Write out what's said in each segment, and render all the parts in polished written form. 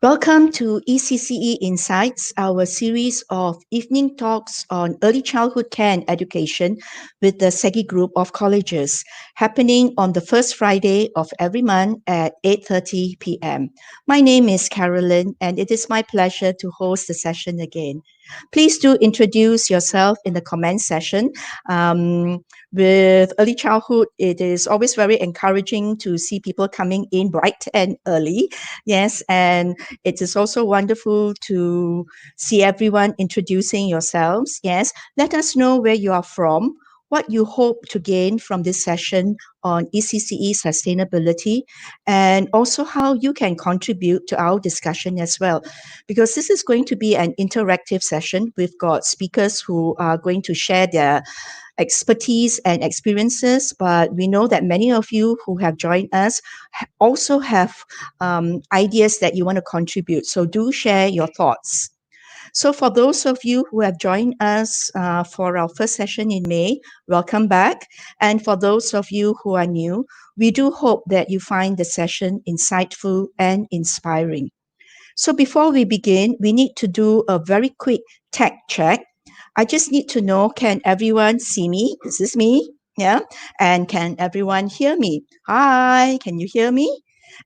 Welcome to ECCE Insights, our series of evening talks on early childhood care and education with the SEGI group of colleges, happening on the first Friday of every month at 8:30 p.m. My name is Carolyn, and it is my pleasure to host the session again. Please do introduce yourself in the comment section. With early childhood, it is always very encouraging to see people coming in bright and early. Yes, and it is also wonderful to see everyone introducing yourselves. Yes, let us know where you are from, what you hope to gain from this session on ECCE sustainability, and also how you can contribute to our discussion as well. Because this is going to be an interactive session. We've got speakers who are going to share their expertise and experiences, but we know that many of you who have joined us also have ideas that you want to contribute. So do share your thoughts. So for those of you who have joined us for our first session in May, welcome back. And for those of you who are new, we do hope that you find the session insightful and inspiring. So before we begin, we need to do a very quick tech check. I just need to know, can everyone see me? This is me. Yeah. And can everyone hear me? Hi, can you hear me?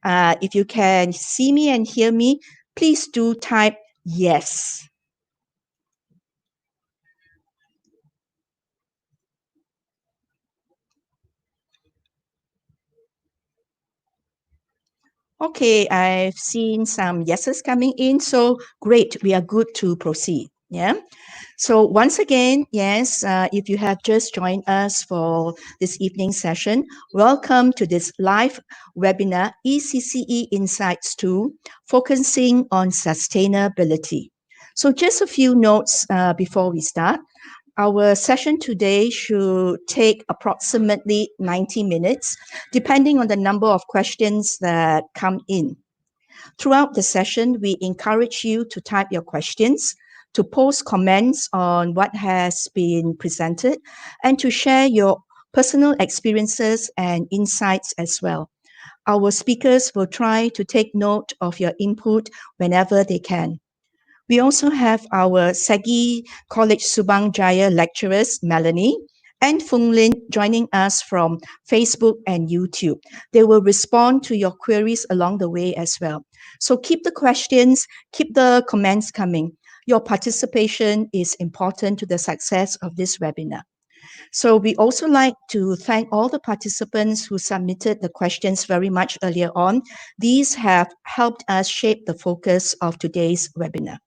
If you can see me and hear me, please do type yes. Okay, I've seen some yeses coming in. So great, we are good to proceed. Yeah. So once again, yes, if you have just joined us for this evening session, welcome to this live webinar, ECCE Insights 2, focusing on sustainability. So just a few notes before we start. Our session today should take approximately 90 minutes, depending on the number of questions that come in. Throughout the session, we encourage you to type your questions, to post comments on what has been presented, and to share your personal experiences and insights as well. Our speakers will try to take note of your input whenever they can. We also have our SEGI College Subang Jaya lecturers, Melanie and Fung Lin, joining us from Facebook and YouTube. They will respond to your queries along the way as well. So keep the questions, keep the comments coming. Your participation is important to the success of this webinar. So we also like to thank all the participants who submitted the questions very much earlier on. These have helped us shape the focus of today's webinar.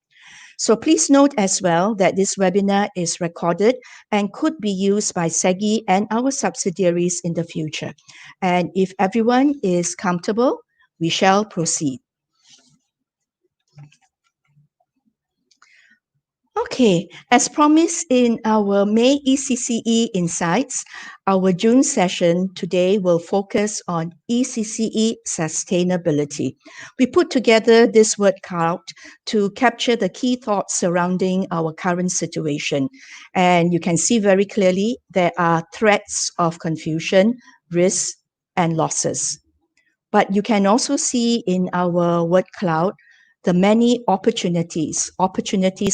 So please note as well that this webinar is recorded and could be used by SEGI and our subsidiaries in the future. And if everyone is comfortable, we shall proceed. Okay, as promised in our May ECCE Insights, our June session today will focus on ECCE sustainability. We put together this word cloud to capture the key thoughts surrounding our current situation. And you can see very clearly there are threats of confusion, risks, and losses. But you can also see in our word cloud the many opportunities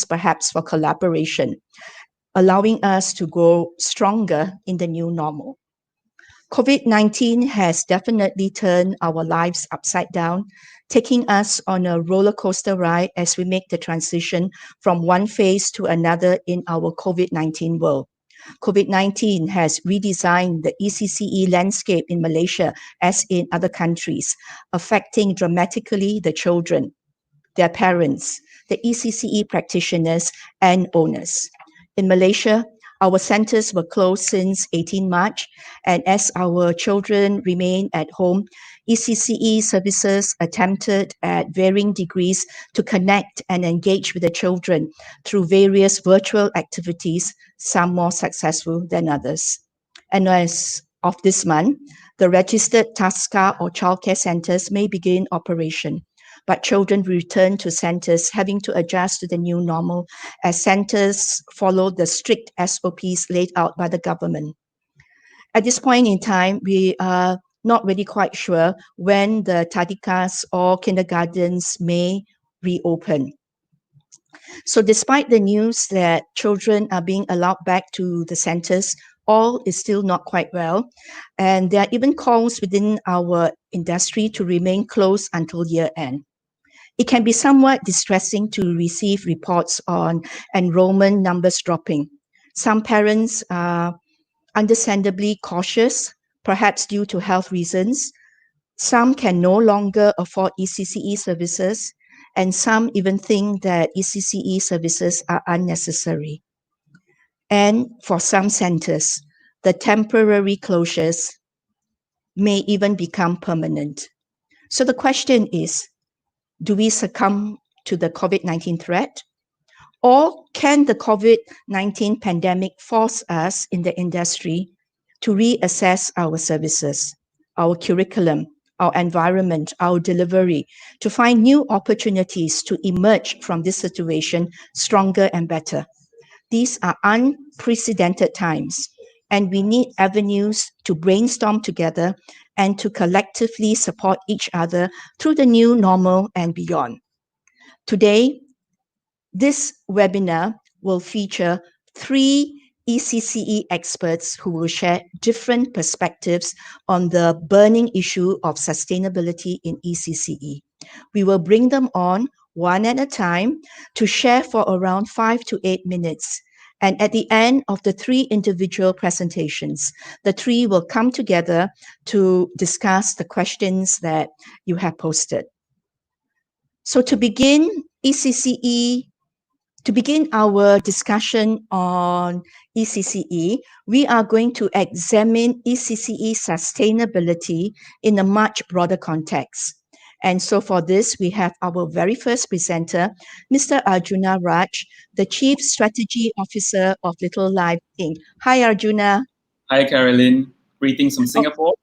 perhaps for collaboration, allowing us to grow stronger in the new normal. COVID-19 has definitely turned our lives upside down, taking us on a roller coaster ride as we make the transition from one phase to another in our COVID-19 world. COVID-19 has redesigned the ECCE landscape in Malaysia as in other countries, affecting dramatically the children, their parents, the ECCE practitioners, and owners. In Malaysia, our centers were closed since 18 March, and as our children remain at home, ECCE services attempted at varying degrees to connect and engage with the children through various virtual activities, some more successful than others. And as of this month, the registered TASCA or childcare centers may begin operation, but children return to centers having to adjust to the new normal as centers follow the strict SOPs laid out by the government. At this point in time, we are not really quite sure when the tadikas or kindergartens may reopen. So despite the news that children are being allowed back to the centres, all is still not quite well. And there are even calls within our industry to remain closed until year end. It can be somewhat distressing to receive reports on enrollment numbers dropping. Some parents are understandably cautious, perhaps due to health reasons. Some can no longer afford ECCE services, and some even think that ECCE services are unnecessary. And for some centres, the temporary closures may even become permanent. So the question is, do we succumb to the COVID-19 threat? Or can the COVID-19 pandemic force us in the industry to reassess our services, our curriculum, our environment, our delivery, to find new opportunities to emerge from this situation stronger and better? These are unprecedented times, and we need avenues to brainstorm together and to collectively support each other through the new normal and beyond. Today, this webinar will feature 3 ECCE experts who will share different perspectives on the burning issue of sustainability in ECCE. We will bring them on one at a time to share for around 5 to 8 minutes. And at the end of the 3 individual presentations, the 3 will come together to discuss the questions that you have posted. So to begin our discussion on ECCE, we are going to examine ECCE sustainability in a much broader context. And so for this, we have our very first presenter, Mr. Arjuna Raj, the Chief Strategy Officer of Little Life Inc. Hi, Arjuna. Hi, Carolyn. Greetings from Singapore.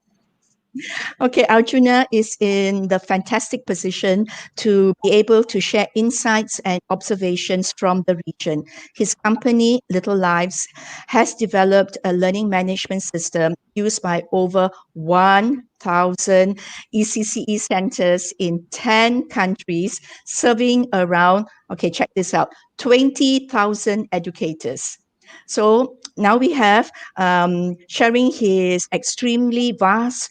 Okay, Arjuna is in the fantastic position to be able to share insights and observations from the region. His company, Little Lives, has developed a learning management system used by over 1,000 ECCE centers in 10 countries, serving around, okay, check this out, 20,000 educators. So now we have sharing his experience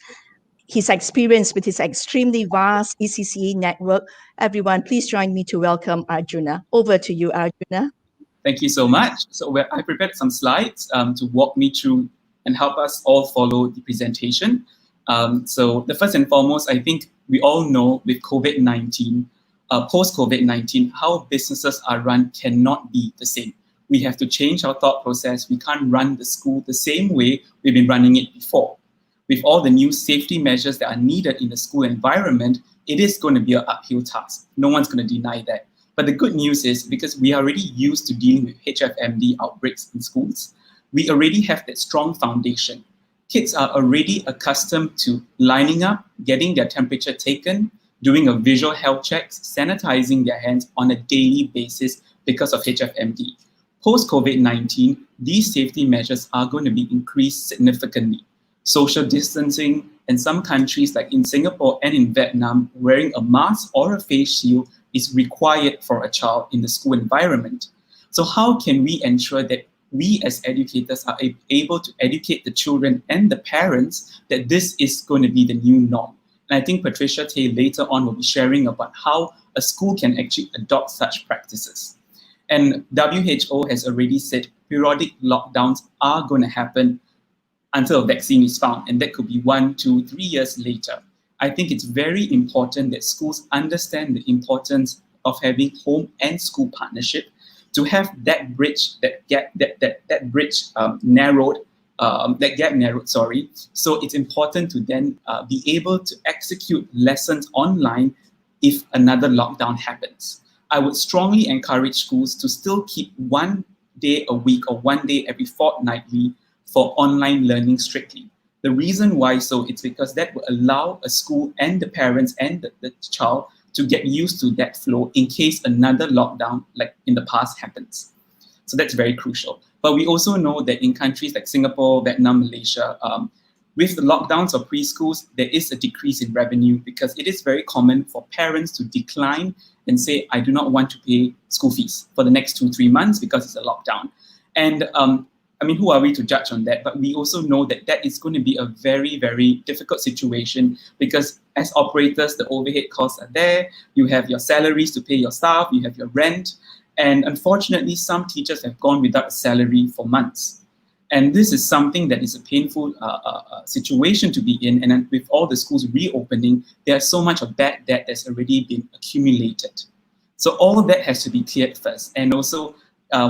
with his extremely vast ECCE network. Everyone, please join me to welcome Arjuna. Over to you, Arjuna. Thank you so much. So I prepared some slides to walk me through and help us all follow the presentation. So the first and foremost, I think we all know with COVID-19, post-COVID-19, how businesses are run cannot be the same. We have to change our thought process. We can't run the school the same way we've been running it before. With all the new safety measures that are needed in the school environment, it is going to be an uphill task. No one's going to deny that. But the good news is, because we are already used to dealing with HFMD outbreaks in schools, we already have that strong foundation. Kids are already accustomed to lining up, getting their temperature taken, doing a visual health check, sanitizing their hands on a daily basis because of HFMD. Post-COVID-19, these safety measures are going to be increased significantly. Social distancing, in some countries like in Singapore and in Vietnam, wearing a mask or a face shield is required for a child in the school environment. So how can we ensure that we as educators are able to educate the children and the parents that this is going to be the new norm? And I think Patricia Tay later on will be sharing about how a school can actually adopt such practices. And WHO has already said periodic lockdowns are going to happen until a vaccine is found, and that could be 1, 2, 3 years later. I think it's very important that schools understand the importance of having home and school partnership to have that bridge, that gap narrowed. So it's important to then be able to execute lessons online if another lockdown happens. I would strongly encourage schools to still keep 1 day a week or 1 day every fortnightly for online learning strictly. The reason why so, it's because that will allow a school and the parents and the child to get used to that flow in case another lockdown like in the past happens. So that's very crucial. But we also know that in countries like Singapore, Vietnam, Malaysia, with the lockdowns of preschools, there is a decrease in revenue because it is very common for parents to decline and say, I do not want to pay school fees for the next 2-3 months because it's a lockdown. And I mean, who are we to judge on that? But we also know that that is going to be a very, very difficult situation because as operators, the overhead costs are there. You have your salaries to pay your staff, you have your rent. And unfortunately, some teachers have gone without a salary for months. And this is something that is a painful situation to be in. And with all the schools reopening, there's so much of bad debt that's already been accumulated. So all of that has to be cleared first. And also,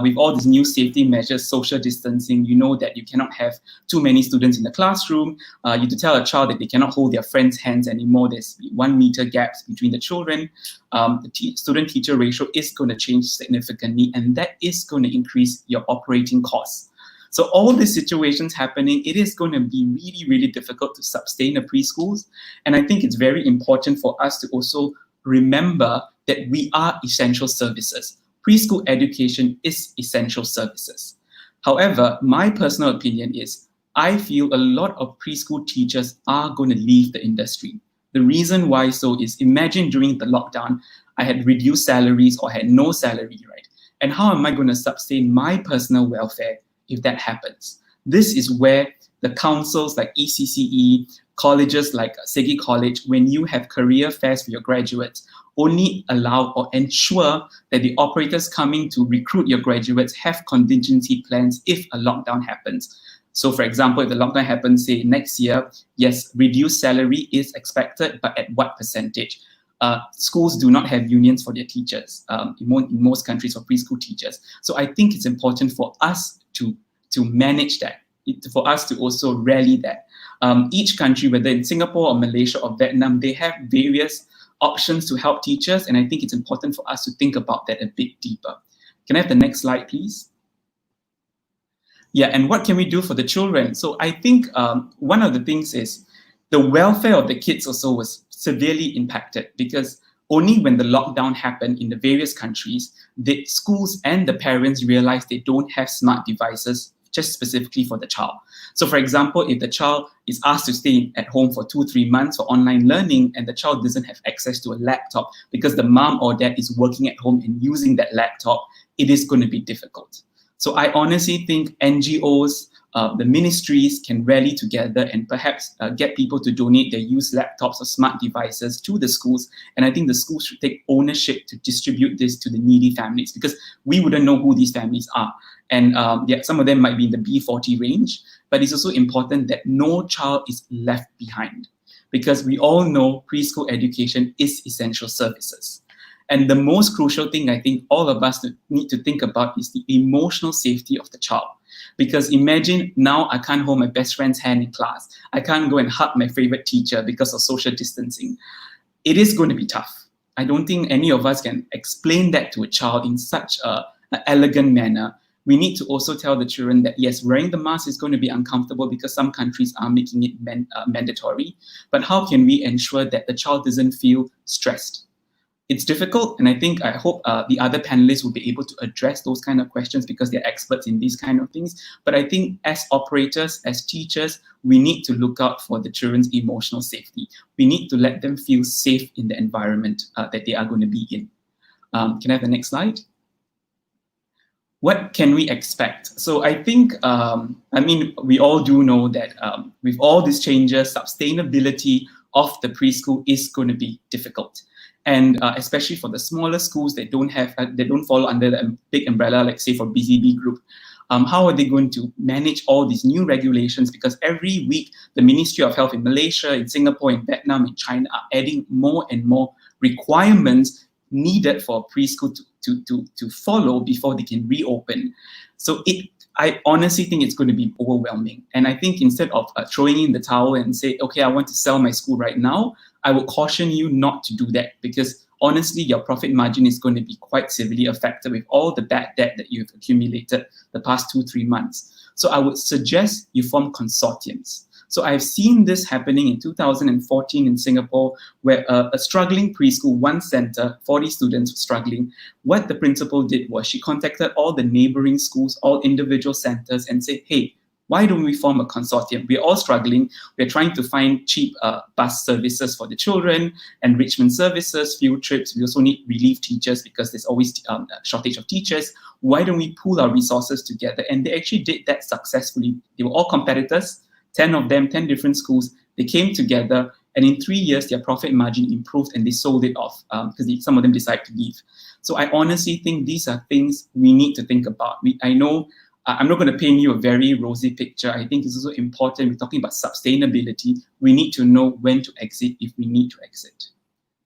with all these new safety measures, social distancing, you know that you cannot have too many students in the classroom. You to tell a child that they cannot hold their friends' hands anymore. There's 1 meter gaps between the children. The student-teacher ratio is going to change significantly, and that is going to increase your operating costs. So all these situations happening, it is going to be really, really difficult to sustain the preschools. And I think it's very important for us to also remember that we are essential services. Preschool education is essential services. However, my personal opinion is I feel a lot of preschool teachers are going to leave the industry. The reason why so is imagine during the lockdown, I had reduced salaries or had no salary, right? And how am I going to sustain my personal welfare if that happens? This is where the councils like ECCE, colleges like Segi College, when you have career fairs for your graduates, only allow or ensure that the operators coming to recruit your graduates have contingency plans if a lockdown happens. So for example, if the lockdown happens, say next year, yes, reduced salary is expected, but at what percentage? Schools do not have unions for their teachers in most countries for preschool teachers. So I think it's important for us to manage that, for us to also rally that. Each country, whether in Singapore or Malaysia or Vietnam, they have various options to help teachers, and I think it's important for us to think about that a bit deeper. Can I have the next slide, please? Yeah, and what can we do for the children? So I think one of the things is the welfare of the kids also was severely impacted because only when the lockdown happened in the various countries, the schools and the parents realized they don't have smart devices just specifically for the child. So for example, if the child is asked to stay at home for 2-3 months for online learning and the child doesn't have access to a laptop because the mom or dad is working at home and using that laptop, it is going to be difficult. So I honestly think NGOs, the ministries can rally together and perhaps get people to donate their used laptops or smart devices to the schools. And I think the schools should take ownership to distribute this to the needy families because we wouldn't know who these families are. And yeah, some of them might be in the B40 range, but it's also important that no child is left behind because we all know preschool education is essential services. And the most crucial thing I think all of us need to think about is the emotional safety of the child. Because imagine now I can't hold my best friend's hand in class. I can't go and hug my favorite teacher because of social distancing. It is going to be tough. I don't think any of us can explain that to a child in such an elegant manner. We need to also tell the children that yes, wearing the mask is going to be uncomfortable because some countries are making it mandatory. But how can we ensure that the child doesn't feel stressed? It's difficult, and I hope the other panelists will be able to address those kind of questions because they're experts in these kind of things. But I think as operators, as teachers, we need to look out for the children's emotional safety. We need to let them feel safe in the environment that they are going to be in. Can I have the next slide? What can we expect? So I think, we all do know that with all these changes, sustainability of the preschool is going to be difficult. And especially for the smaller schools that don't follow under the big umbrella, like say for BZB Group, how are they going to manage all these new regulations? Because every week, the Ministry of Health in Malaysia, in Singapore, in Vietnam, in China are adding more and more requirements needed for preschool to follow before they can reopen. So I honestly think it's going to be overwhelming. And I think instead of throwing in the towel and say, okay, I want to sell my school right now, I would caution you not to do that because honestly, your profit margin is going to be quite severely affected with all the bad debt that you've accumulated the past 2-3 months. So I would suggest you form consortiums. So I've seen this happening in 2014 in Singapore, where a struggling preschool, one center, 40 students were struggling. What the principal did was she contacted all the neighboring schools, all individual centers and said, hey, Why don't we form a consortium? We're all struggling. We're trying to find cheap bus services for the children, enrichment services, field trips. We also need relief teachers because there's always a shortage of teachers. Why don't we pool our resources together? And they actually did that successfully. They were all competitors, 10 of them, 10 different schools. They came together, and in 3 years, their profit margin improved and they sold it off because some of them decided to leave. So I honestly think these are things we need to think about. I know I'm not going to paint you a very rosy picture. I think it's also important. We're talking about sustainability. We need to know when to exit if we need to exit.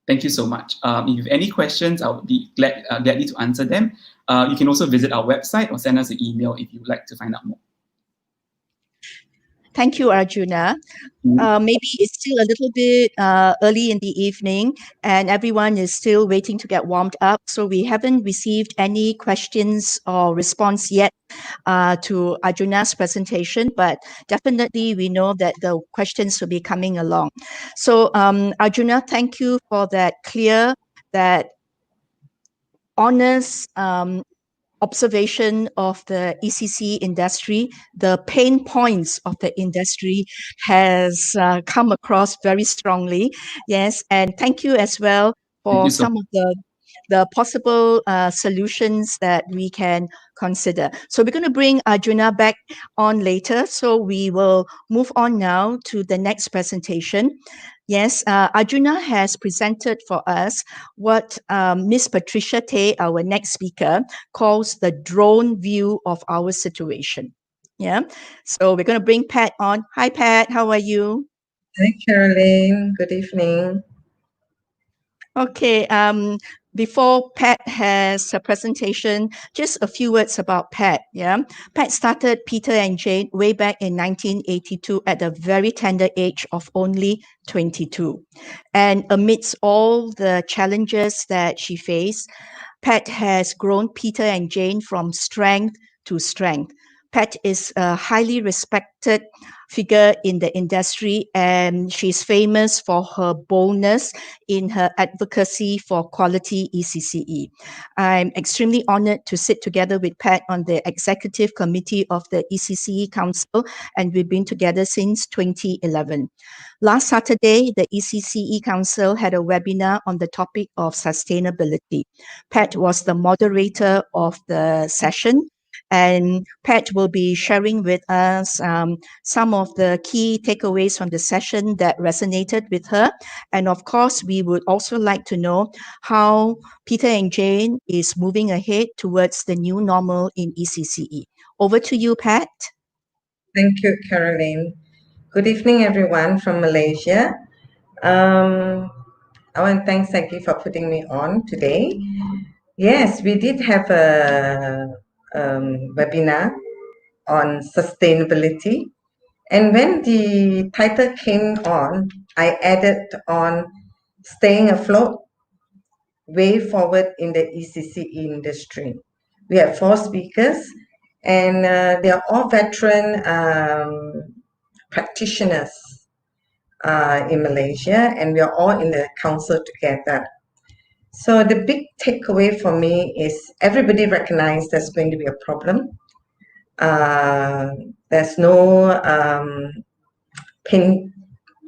Thank you so much. If you have any questions, I would be gladly to answer them. You can also visit our website or send us an email if you'd like to find out more. Thank you, Arjuna. Maybe it's still a little bit early in the evening and everyone is still waiting to get warmed up. So we haven't received any questions or response yet to Arjuna's presentation, but definitely we know that the questions will be coming along. So Arjuna, thank you for that clear, that honest observation of the ECCE industry. The pain points of the industry has come across very strongly. Yes, and thank you as well for some of the possible solutions that we can consider. So we're going to bring Arjuna back on later. So we will move on now to the next presentation. Yes, Arjuna has presented for us what Ms. Patricia Tay, our next speaker, calls the drone view of our situation. Yeah, so we're going to bring Pat on. Hi, Pat. How are you? Hi, Caroline. Good evening. Okay, before Pat has a presentation, just a few words about Pat. Yeah, Pat started Peter and Jane way back in 1982 at a very tender age of only 22. And amidst all the challenges that she faced, Pat has grown Peter and Jane from strength to strength. Pat is a highly respected figure in the industry, and she's famous for her boldness in her advocacy for quality ECCE. I'm extremely honored to sit together with Pat on the executive committee of the ECCE Council, and we've been together since 2011. Last Saturday, the ECCE Council had a webinar on the topic of sustainability. Pat was the moderator of the session, and Pat will be sharing with us some of the key takeaways from the session that resonated with her. And of course, we would also like to know how Peter and Jane is moving ahead towards the new normal in ECCE. Over to you, Pat. Thank you, Caroline. Good evening, everyone from Malaysia. I want to thank Saki for putting me on today. Yes, we did have a webinar on sustainability. And when the title came on, I added on staying afloat, way forward in the ECCE industry. We have 4 speakers, and they are all veteran practitioners in Malaysia, and we are all in the council together. So the big takeaway for me is everybody recognizes there's going to be a problem. There's no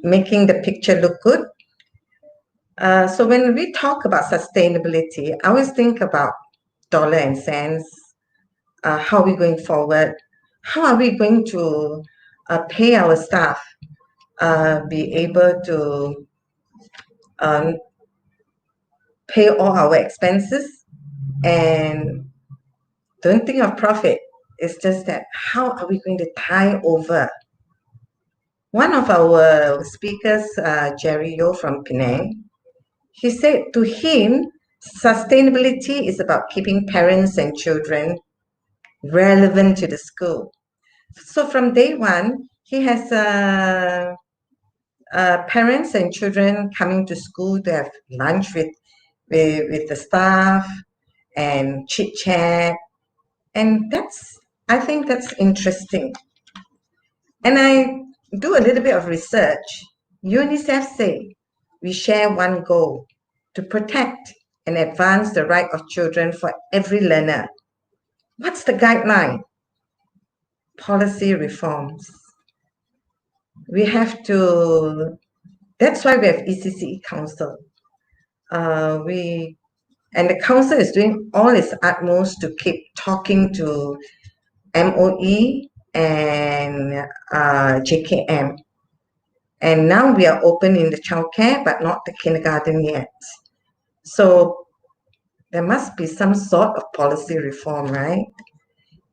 making the picture look good. So when we talk about sustainability, I always think about dollar and cents. How are we going forward? How are we going to pay our staff, be able to pay all our expenses, and don't think of profit. It's just that how are we going to tie over? One of our speakers, Jerry Yo from Penang, he said to him, sustainability is about keeping parents and children relevant to the school. So from day one, he has parents and children coming to school to have lunch with the staff and chit chat, and I think that's interesting. And I do a little bit of research. UNICEF say we share one goal: to protect and advance the right of children for every learner. What's the guideline? policy reforms. We have to, that's why we have ECCE Council. And the council is doing all its utmost to keep talking to MOE and JKM. And now we are open in the childcare, but not the kindergarten yet. So there must be some sort of policy reform, right?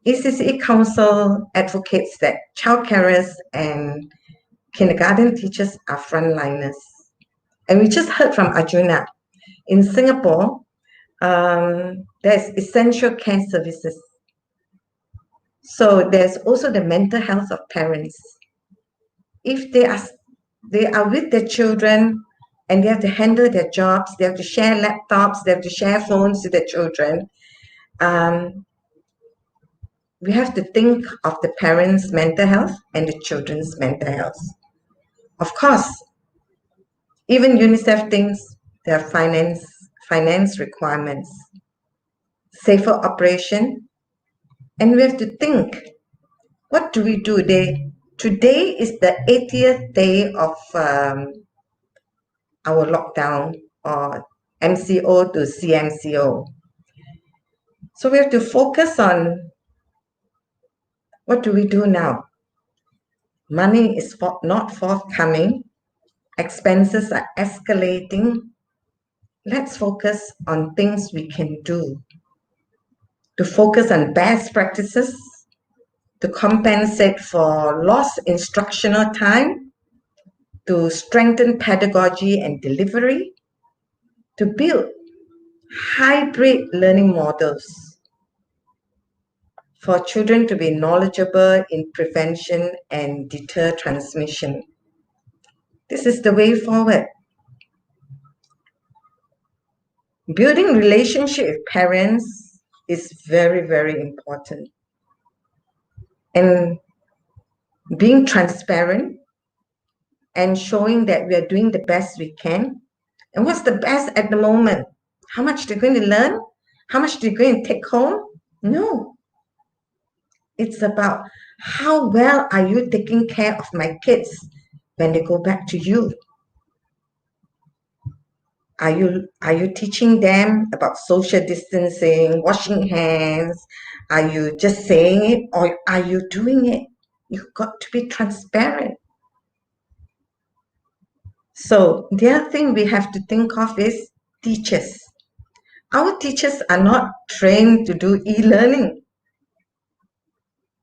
ECCE Council advocates that childcarers and kindergarten teachers are frontliners. And we just heard from Arjuna. In Singapore, there's essential care services. So there's also the mental health of parents. If they are with their children and they have to handle their jobs, they have to share laptops, they have to share phones with their children, we have to think of the parents' mental health and the children's mental health. Of course, even UNICEF thinks there are finance requirements, safer operation, and we have to think, what do we do? Today is the 80th day of our lockdown, or MCO to CMCO. So we have to focus on, what do we do now? Money is not forthcoming. Expenses are escalating. Let's focus on things we can do. To focus on best practices, to compensate for lost instructional time, to strengthen pedagogy and delivery, to build hybrid learning models for children to be knowledgeable in prevention and deter transmission. This is the way forward. Building relationship with parents is very, very important. And being transparent and showing that we are doing the best we can. And what's the best at the moment? How much they're going to learn? How much they're going to take home? No. It's about how well are you taking care of my kids when they go back to you? Are you teaching them about social distancing, washing hands? Are you just saying it, or are you doing it? You've got to be transparent. So the other thing we have to think of is teachers. Our teachers are not trained to do e-learning.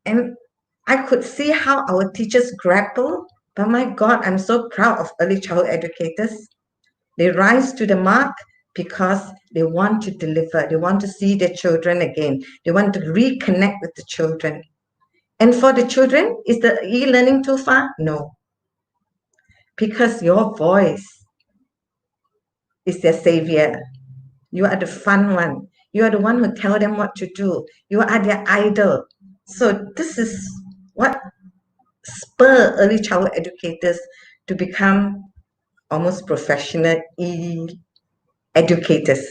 And I could see how our teachers grapple, but my God, I'm so proud of early childhood educators. They rise to the mark because they want to deliver. They want to see their children again. They want to reconnect with the children. And for the children, is the e-learning too far? No. Because your voice is their savior. You are the fun one. You are the one who tell them what to do. You are their idol. So this is what spur early childhood educators to become almost professional educators.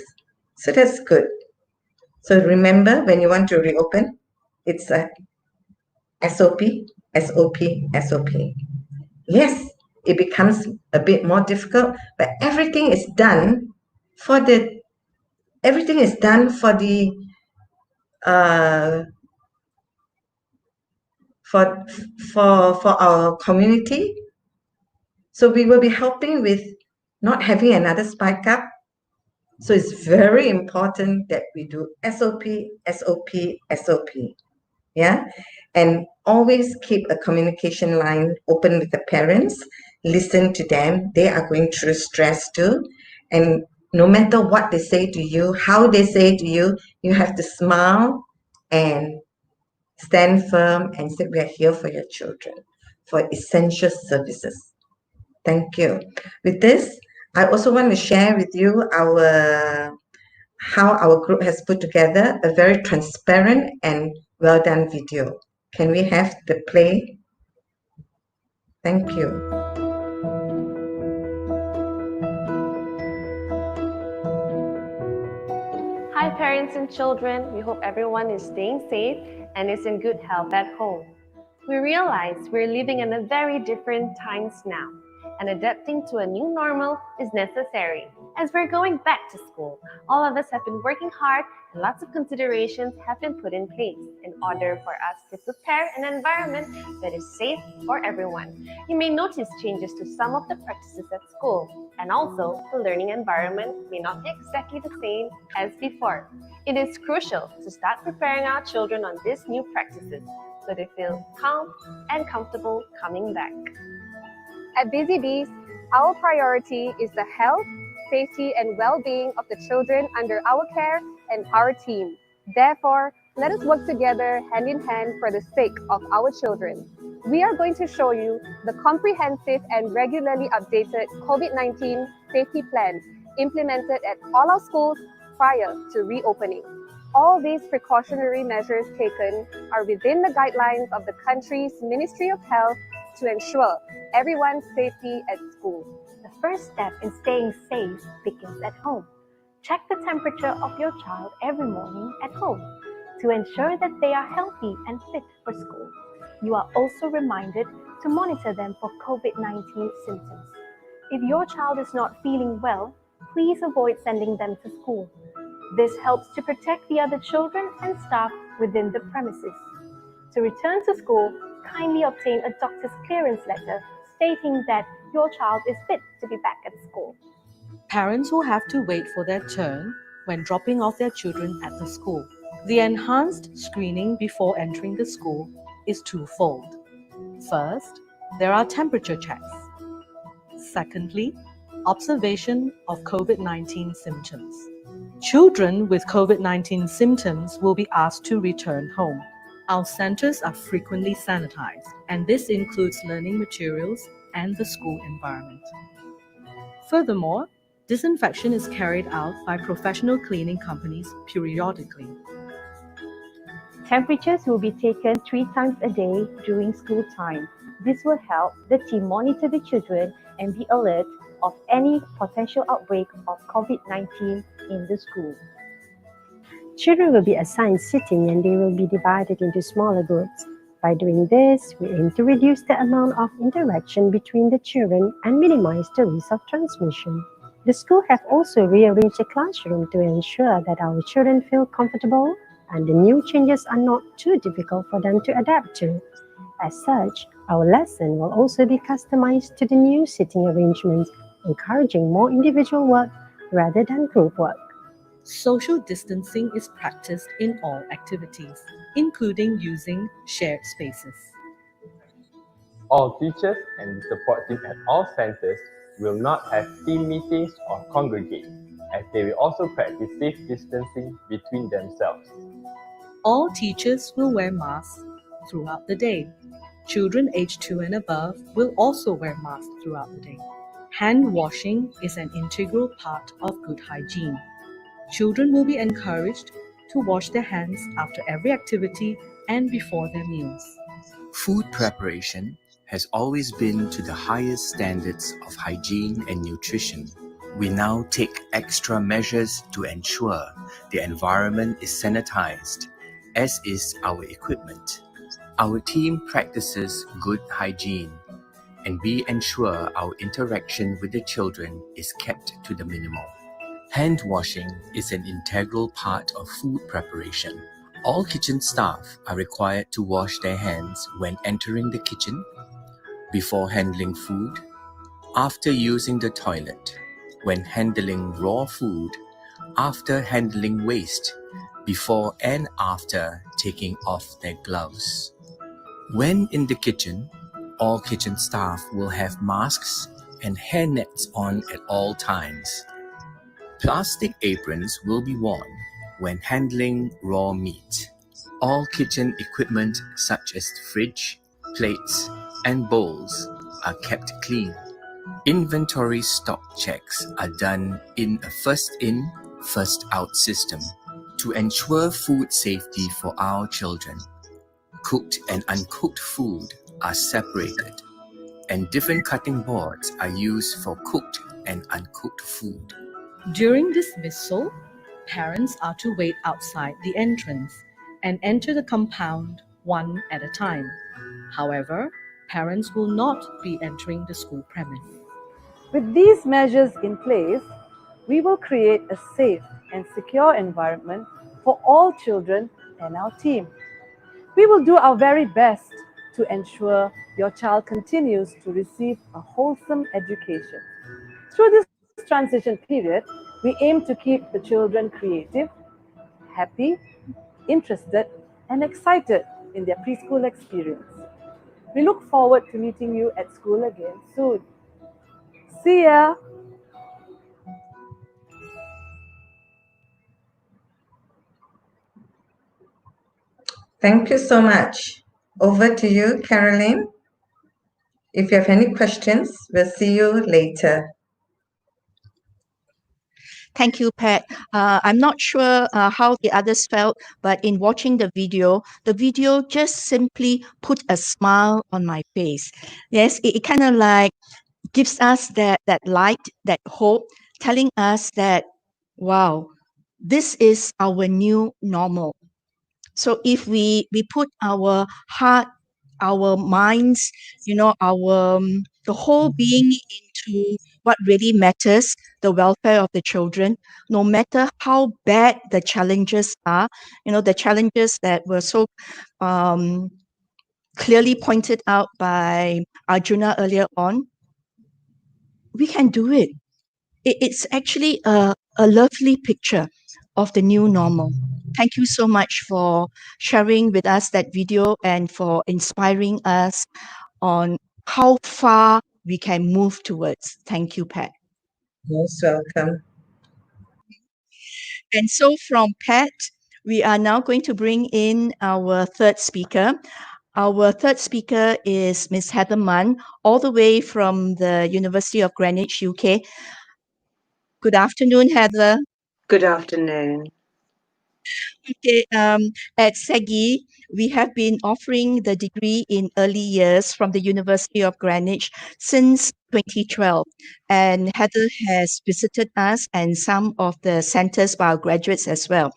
So that's good. So remember, when you want to reopen, it's a SOP, SOP, SOP. Yes, it becomes a bit more difficult, but everything is done for the for our community. So we will be helping with not having another spike up. So it's very important that we do SOP, SOP, SOP. Yeah. And always keep a communication line open with the parents. Listen to them. They are going through stress too. And no matter what they say to you, how they say to you, you have to smile and stand firm and say, we are here for your children, for essential services. Thank you. With this, I also want to share with you how our group has put together a very transparent and well done video. Can we have the play? Thank you. Hi parents and children, we hope everyone is staying safe and is in good health at home. We realize we're living in a very different times now, and adapting to a new normal is necessary. As we're going back to school, all of us have been working hard and lots of considerations have been put in place in order for us to prepare an environment that is safe for everyone. You may notice changes to some of the practices at school, and also the learning environment may not be exactly the same as before. It is crucial to start preparing our children on these new practices so they feel calm and comfortable coming back. At Busy Bees, our priority is the health, safety, and well-being of the children under our care and our team. Therefore, let us work together hand in hand for the sake of our children. We are going to show you the comprehensive and regularly updated COVID-19 safety plan implemented at all our schools prior to reopening. All these precautionary measures taken are within the guidelines of the country's Ministry of Health to ensure everyone's safety at school. The first step in staying safe begins at home. Check the temperature of your child every morning at home to ensure that they are healthy and fit for school. You are also reminded to monitor them for COVID-19 symptoms. If your child is not feeling well, please avoid sending them to school. This helps to protect the other children and staff within the premises. To return to school, kindly obtain a doctor's clearance letter stating that your child is fit to be back at school. Parents will have to wait for their turn when dropping off their children at the school. The enhanced screening before entering the school is twofold. First, there are temperature checks. Secondly, observation of COVID-19 symptoms. Children with COVID-19 symptoms will be asked to return home. Our centers are frequently sanitized, and this includes learning materials and the school environment. Furthermore, disinfection is carried out by professional cleaning companies periodically. Temperatures will be taken 3 times a day during school time. This will help the team monitor the children and be alert of any potential outbreak of COVID-19 in the school. Children will be assigned sitting and they will be divided into smaller groups. By doing this, we aim to reduce the amount of interaction between the children and minimize the risk of transmission. The school have also rearranged the classroom to ensure that our children feel comfortable and the new changes are not too difficult for them to adapt to. As such, our lesson will also be customized to the new sitting arrangements, encouraging more individual work rather than group work. Social distancing is practiced in all activities, including using shared spaces. All teachers and the support team at all centers will not have team meetings or congregate, as they will also practice safe distancing between themselves. All teachers will wear masks throughout the day. Children aged 2 and above will also wear masks throughout the day. Hand washing is an integral part of good hygiene. Children will be encouraged to wash their hands after every activity and before their meals. Food preparation has always been to the highest standards of hygiene and nutrition. We now take extra measures to ensure the environment is sanitized, as is our equipment. Our team practices good hygiene, and we ensure our interaction with the children is kept to the minimum. Hand washing is an integral part of food preparation. All kitchen staff are required to wash their hands when entering the kitchen, before handling food, after using the toilet, when handling raw food, after handling waste, before and after taking off their gloves. When in the kitchen, all kitchen staff will have masks and hairnets on at all times. Plastic aprons will be worn when handling raw meat. All kitchen equipment such as the fridge, plates, and bowls are kept clean. Inventory stock checks are done in a first in, first out system to ensure food safety for our children. Cooked and uncooked food are separated, and different cutting boards are used for cooked and uncooked food. During dismissal, parents are to wait outside the entrance and enter the compound one at a time. However, parents will not be entering the school premise. With these measures in place, we will create a safe and secure environment for all children and our team. We will do our very best to ensure your child continues to receive a wholesome education. Through this transition period, we aim to keep the children creative, happy, interested, and excited in their preschool experience. We look forward to meeting you at school again soon. See ya! Thank you so much. Over to you, Caroline. If you have any questions, we'll see you later. Thank you, Pat. I'm not sure how the others felt, but in watching the video just simply put a smile on my face. Yes, it kind of like gives us that light, that hope, telling us that, wow, this is our new normal. So if we put our heart, our minds, our the whole being into what really matters, the welfare of the children, no matter how bad the challenges are, the challenges that were so clearly pointed out by Arjuna earlier on, we can do it. It's actually a lovely picture of the new normal. Thank you so much for sharing with us that video and for inspiring us on how far we can move towards. Thank you, Pat. Most welcome. And so from Pat, we are now going to bring in our third speaker. Our third speaker is Ms. Heather Munn, all the way from the University of Greenwich, UK. Good afternoon, Heather. Good afternoon. Okay, at ECCE, we have been offering the degree in early years from the University of Greenwich since 2012. And Heather has visited us and some of the centers by our graduates as well.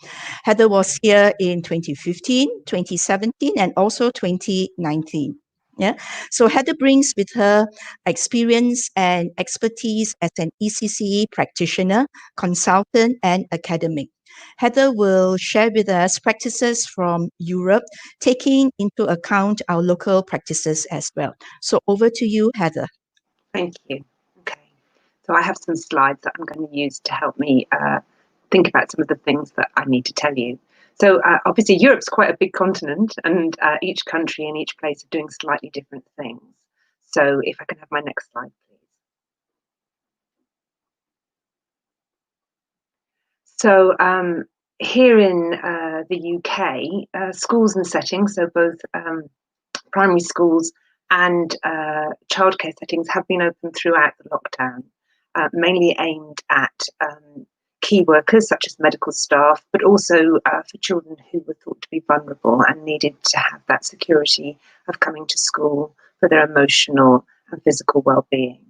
Heather was here in 2015, 2017, and also 2019. Yeah. So Heather brings with her experience and expertise as an ECCE practitioner, consultant, and academic. Heather will share with us practices from Europe, taking into account our local practices as well. So over to you, Heather. Thank you. Okay. So I have some slides that I'm going to use to help me think about some of the things that I need to tell you. So obviously Europe's quite a big continent, and each country and each place are doing slightly different things. So if I can have my next slide, please. So here in the UK, schools and settings, so both primary schools and childcare settings have been open throughout the lockdown, mainly aimed at key workers such as medical staff, but also for children who were thought to be vulnerable and needed to have that security of coming to school for their emotional and physical well-being.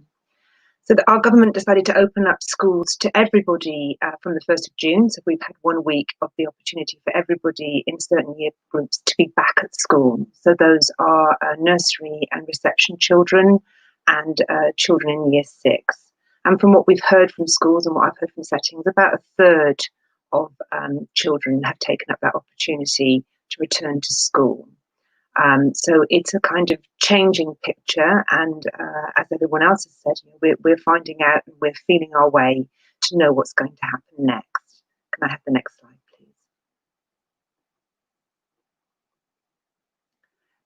So our government decided to open up schools to everybody from the 1st of June. So we've had 1 week of the opportunity for everybody in certain year groups to be back at school. So those are nursery and reception children and children in year 6. And from what we've heard from schools and what I've heard from settings, about 1/3 of children have taken up that opportunity to return to school. So it's a kind of changing picture, and as everyone else has said, we're finding out and we're feeling our way to know what's going to happen next. Can I have the next slide, please?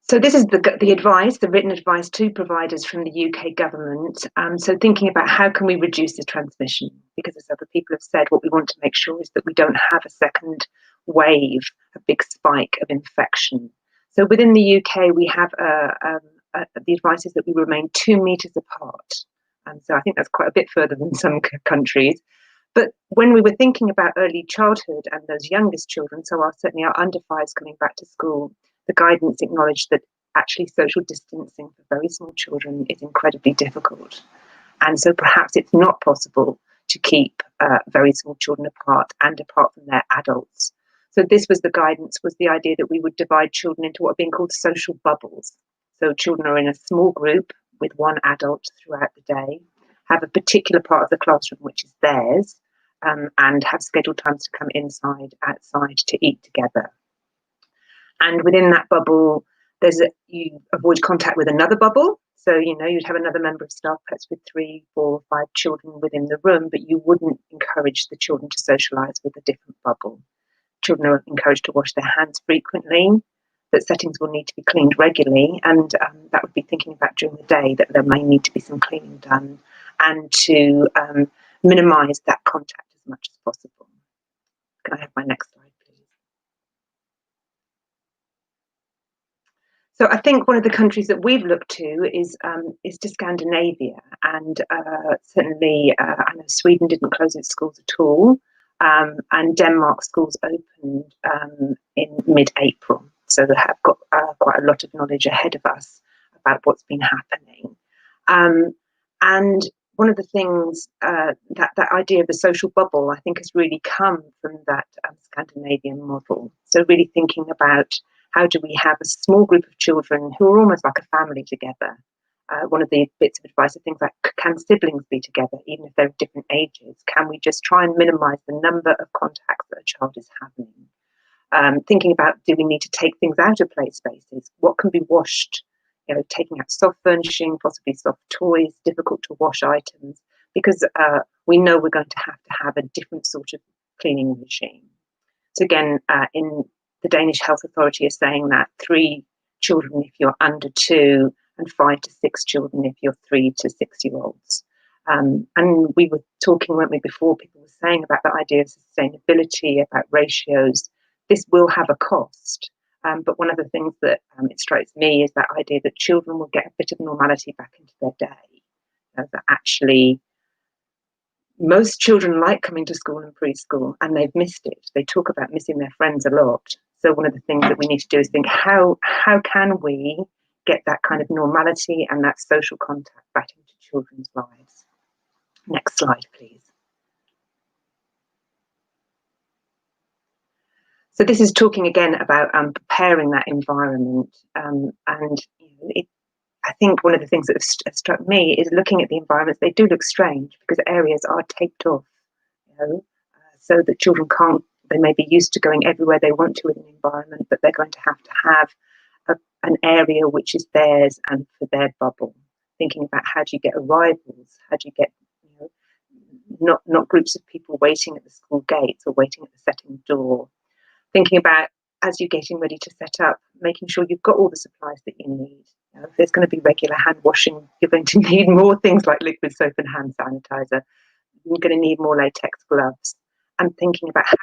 So this is the advice, the written advice to providers from the UK government. So thinking about how can we reduce the transmission, because as other people have said, what we want to make sure is that we don't have a second wave, a big spike of infection. So within the UK, we have the advice is that we remain 2 meters apart. And so I think that's quite a bit further than some countries. But when we were thinking about early childhood and those youngest children, so certainly our under 5s coming back to school, the guidance acknowledged that actually social distancing for very small children is incredibly difficult. And so perhaps it's not possible to keep very small children apart and apart from their adults. So this was the guidance, was the idea that we would divide children into what are being called social bubbles. So children are in a small group with one adult throughout the day, have a particular part of the classroom which is theirs, and have scheduled times to come inside, outside to eat together. And within that bubble, you avoid contact with another bubble. So, you'd have another member of staff, perhaps with 3, 4, 5 children within the room, but you wouldn't encourage the children to socialise with a different bubble. Children are encouraged to wash their hands frequently, that settings will need to be cleaned regularly, and that would be thinking about during the day that there may need to be some cleaning done, and to minimise that contact as much as possible. Can I have my next slide, please? So I think one of the countries that we've looked to is to Scandinavia, and certainly I know Sweden didn't close its schools at all, and Denmark schools opened in mid-April, so they have got quite a lot of knowledge ahead of us about what's been happening. And one of the things that idea of the social bubble, I think, has really come from that Scandinavian model. So really thinking about how do we have a small group of children who are almost like a family together. One of the bits of advice are things like, can siblings be together, even if they're of different ages? Can we just try and minimise the number of contacts that a child is having? Thinking about, do we need to take things out of play spaces? What can be washed? Taking out soft furnishing, possibly soft toys, difficult to wash items, because we know we're going to have a different sort of cleaning regime. So again, in the Danish Health Authority is saying that 3 children if you're under 2, and 5 to 6 children if you're 3 to 6-year-olds. And we were talking, weren't we, before, people were saying about the idea of sustainability, about ratios. This will have a cost. But one of the things that it strikes me is that idea that children will get a bit of normality back into their day. That actually, most children like coming to school and preschool, and they've missed it. They talk about missing their friends a lot. So one of the things that we need to do is think, how can we get that kind of normality and that social contact back into children's lives? Next slide, please. So this is talking again about preparing that environment, and I think one of the things that has struck me is looking at the environments. They do look strange because areas are taped off, so that children can't. They may be used to going everywhere they want to in an environment, but they're going to have an area which is theirs and for their bubble. Thinking about how do you get arrivals? How do you get not groups of people waiting at the school gates or waiting at the setting door? Thinking about, as you're getting ready to set up, making sure you've got all the supplies that you need. If there's going to be regular hand washing, you're going to need more things like liquid soap and hand sanitizer. You're going to need more latex gloves. And thinking about how to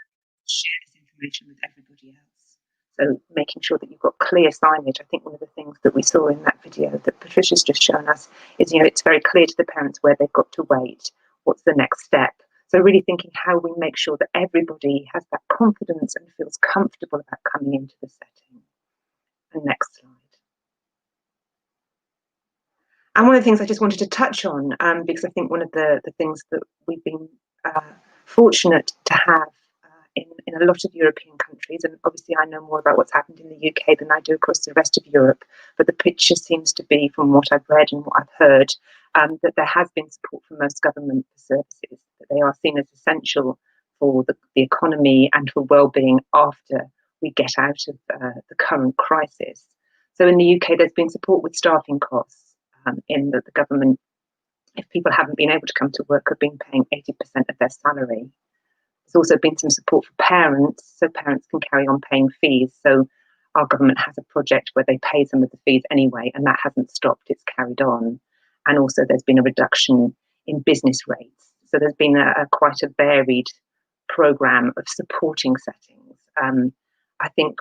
share this information with everybody else. So making sure that you've got clear signage. I think one of the things that we saw in that video that Patricia's just shown us is, it's very clear to the parents where they've got to wait. What's the next step? So really thinking how we make sure that everybody has that confidence and feels comfortable about coming into the setting. And next slide. And one of the things I just wanted to touch on, because I think one of the things that we've been fortunate to have in a lot of European countries, and obviously I know more about what's happened in the UK than I do across the rest of Europe, but the picture seems to be, from what I've read and what I've heard, that there has been support from most government services, that they are seen as essential for the economy and for well-being after we get out of the current crisis. So in the UK, there's been support with staffing costs, in that the government, if people haven't been able to come to work, have been paying 80% of their salary. There's also been some support for parents, so parents can carry on paying fees. So our government has a project where they pay some of the fees anyway, and that hasn't stopped, it's carried on. And also there's been a reduction in business rates. So there's been quite a varied programme of supporting settings. I think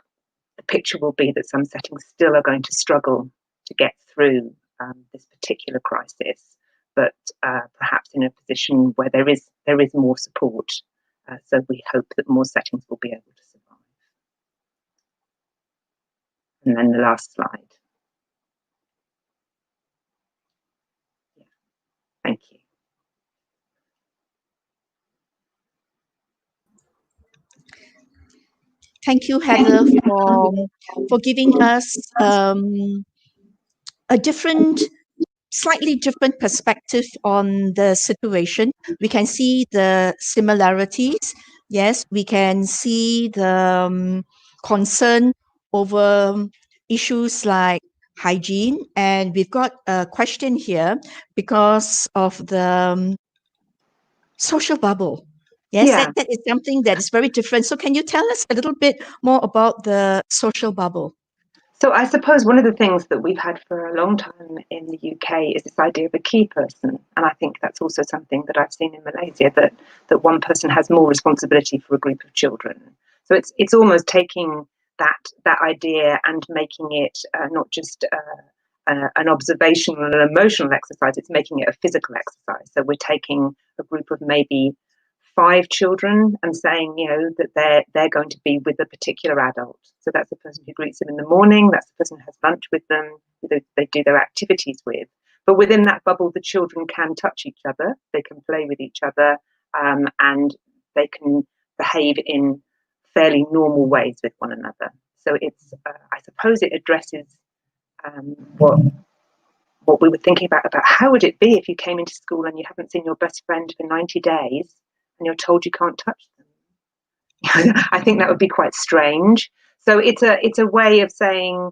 the picture will be that some settings still are going to struggle to get through this particular crisis, but perhaps in a position where there is more support. So we hope that more settings will be able to survive. And then the last slide. Yeah. Thank you. Thank you, Heather, for giving us a slightly different perspective on the situation. We can see the similarities. Yes, we can see the concern over issues like hygiene. And we've got a question here because of the social bubble. Yes, Yeah. that is something that is very different. So can you tell us a little bit more about the social bubble? So I suppose one of the things that we've had for a long time in the UK is this idea of a key person. And I think that's also something that I've seen in Malaysia, that one person has more responsibility for a group of children. So it's almost taking that idea and making it not just an observational and emotional exercise, it's making it a physical exercise. So we're taking a group of maybe 5 children and saying, that they're going to be with a particular adult. So that's the person who greets them in the morning, that's the person who has lunch with them, who they do their activities with. But within that bubble, the children can touch each other, they can play with each other, and they can behave in fairly normal ways with one another. So it's, I suppose it addresses what we were thinking about how would it be if you came into school and you haven't seen your best friend for 90 days and you're told you can't touch them. I think that would be quite strange. So it's a way of saying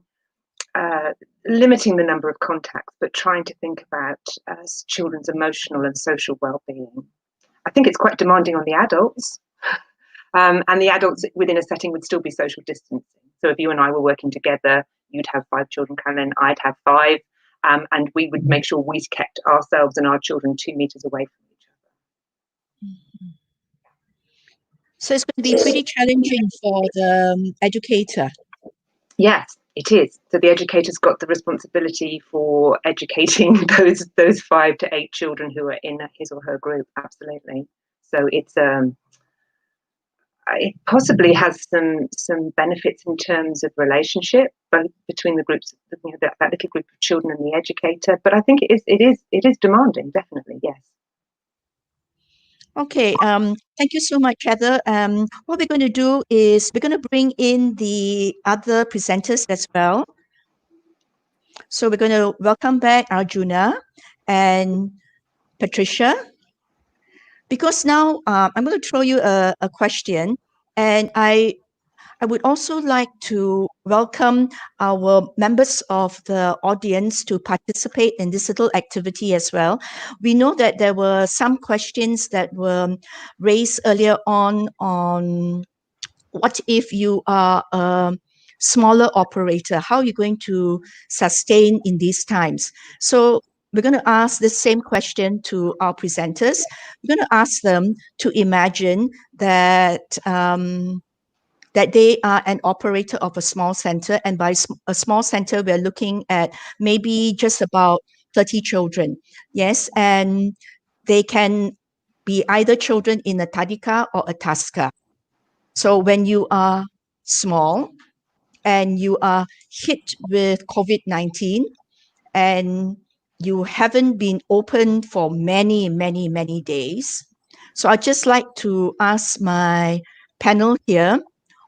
limiting the number of contacts, but trying to think about children's emotional and social well-being. I think it's quite demanding on the adults, and the adults within a setting would still be social distancing. So if you and I were working together, you'd have 5 children, Caroline, I'd have 5, and we would make sure we kept ourselves and our children 2 meters away from each other. So it's going to be pretty challenging for the educator. Yes, it is. So the educator's got the responsibility for educating those 5 to 8 children who are in his or her group. Absolutely. So it possibly has some benefits in terms of relationship, but between the groups, that little group of children and the educator. But I think it is demanding, definitely. Yes. Okay, thank you so much, Heather. What we're going to do is we're going to bring in the other presenters as well. So we're going to welcome back Arjuna and Patricia. Because now I'm going to throw you a question, and I would also like to welcome our members of the audience to participate in this little activity as well. We know that there were some questions that were raised earlier on what if you are a smaller operator? How are you going to sustain in these times? So we're going to ask the same question to our presenters. We're going to ask them to imagine that that they are an operator of a small center. And by a small center, we're looking at maybe just about 30 children. Yes, and they can be either children in a Tadika or a Taska. So when you are small and you are hit with COVID-19 and you haven't been open for many, many, many days. So I'd just like to ask my panel here,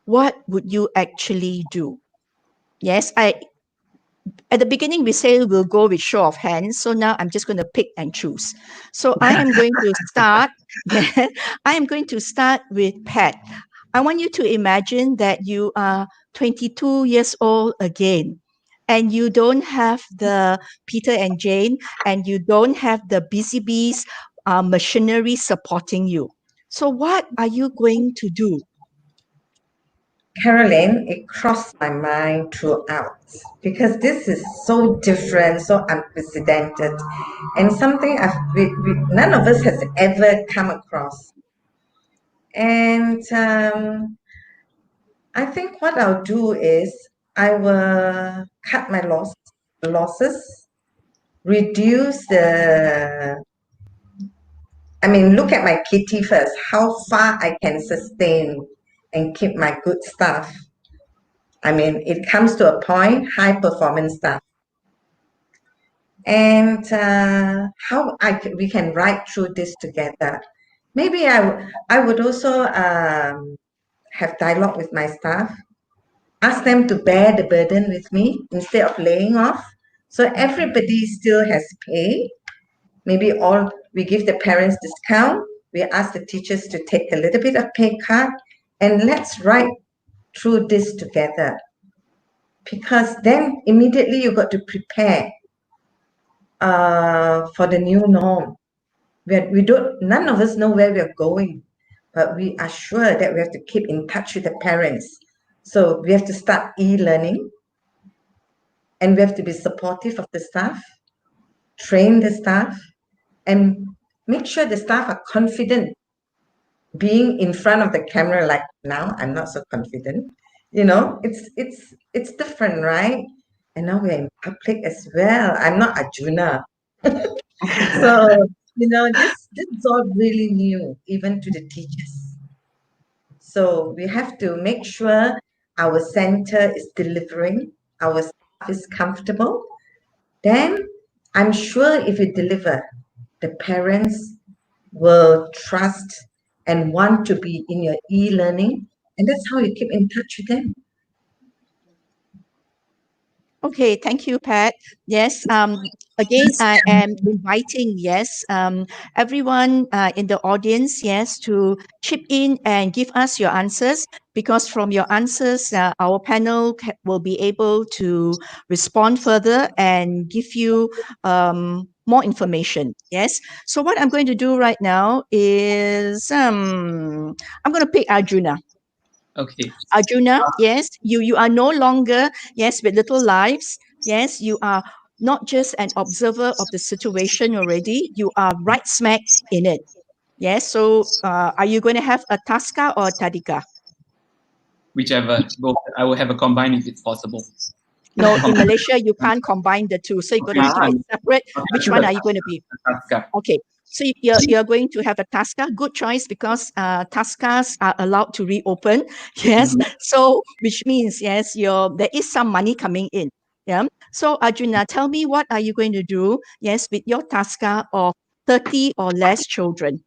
what would you actually do? Yes, at the beginning, we say we'll go with show of hands. So now I'm just going to pick and choose. So I am going to start. I am going to start with Pat. I want you to imagine that you are 22 years old again, and you don't have the Peter and Jane, and you don't have the busy bees machinery supporting you. So what are you going to do? Caroline, it crossed my mind throughout because this is so different, so unprecedented, and something none of us has ever come across. And I think what I'll do is I will cut my losses, reduce look at my kitty first, how far I can sustain and keep my good stuff. It comes to a point, high performance stuff. And how we can ride through this together. Maybe I would also have dialogue with my staff, ask them to bear the burden with me instead of laying off. So everybody still has pay. Maybe we give the parents discount. We ask the teachers to take a little bit of pay cut, and let's ride through this together. Because then immediately you got to prepare for the new norm. None of us know where we are going, but we are sure that we have to keep in touch with the parents. So we have to start e-learning, and we have to be supportive of the staff, train the staff, and make sure the staff are confident being in front of the camera. Like now, I'm not so confident. It's different, right? And now we're in public as well. I'm not Arjuna. So, this is all really new, even to the teachers. So we have to make sure our center is delivering, our staff is comfortable. Then I'm sure if you deliver, the parents will trust and want to be in your e-learning, and that's how you keep in touch with them. Okay, thank you, Pat. Yes, again, I am inviting, everyone in the audience, to chip in and give us your answers, because from your answers, our panel will be able to respond further and give you more information. Yes. So what I'm going to do right now is I'm going to pick Arjuna. Okay. Arjuna, yes, you are no longer, with Little Lives. Yes, you are not just an observer of the situation already, you are right smack in it. Yes, so are you going to have a Tasca or a Tadika? Whichever. Both. I will have a combine if it's possible. No, in Malaysia, you can't combine the two. So you're going to keep it separate. Which one are you going to be? Tasca. Okay. So you're going to have a Tasca. Good choice, because Tascas are allowed to reopen. Yes. So which means, there is some money coming in. Yeah. So Arjuna, tell me, what are you going to do? Yes, with your Tasca of 30 or less children.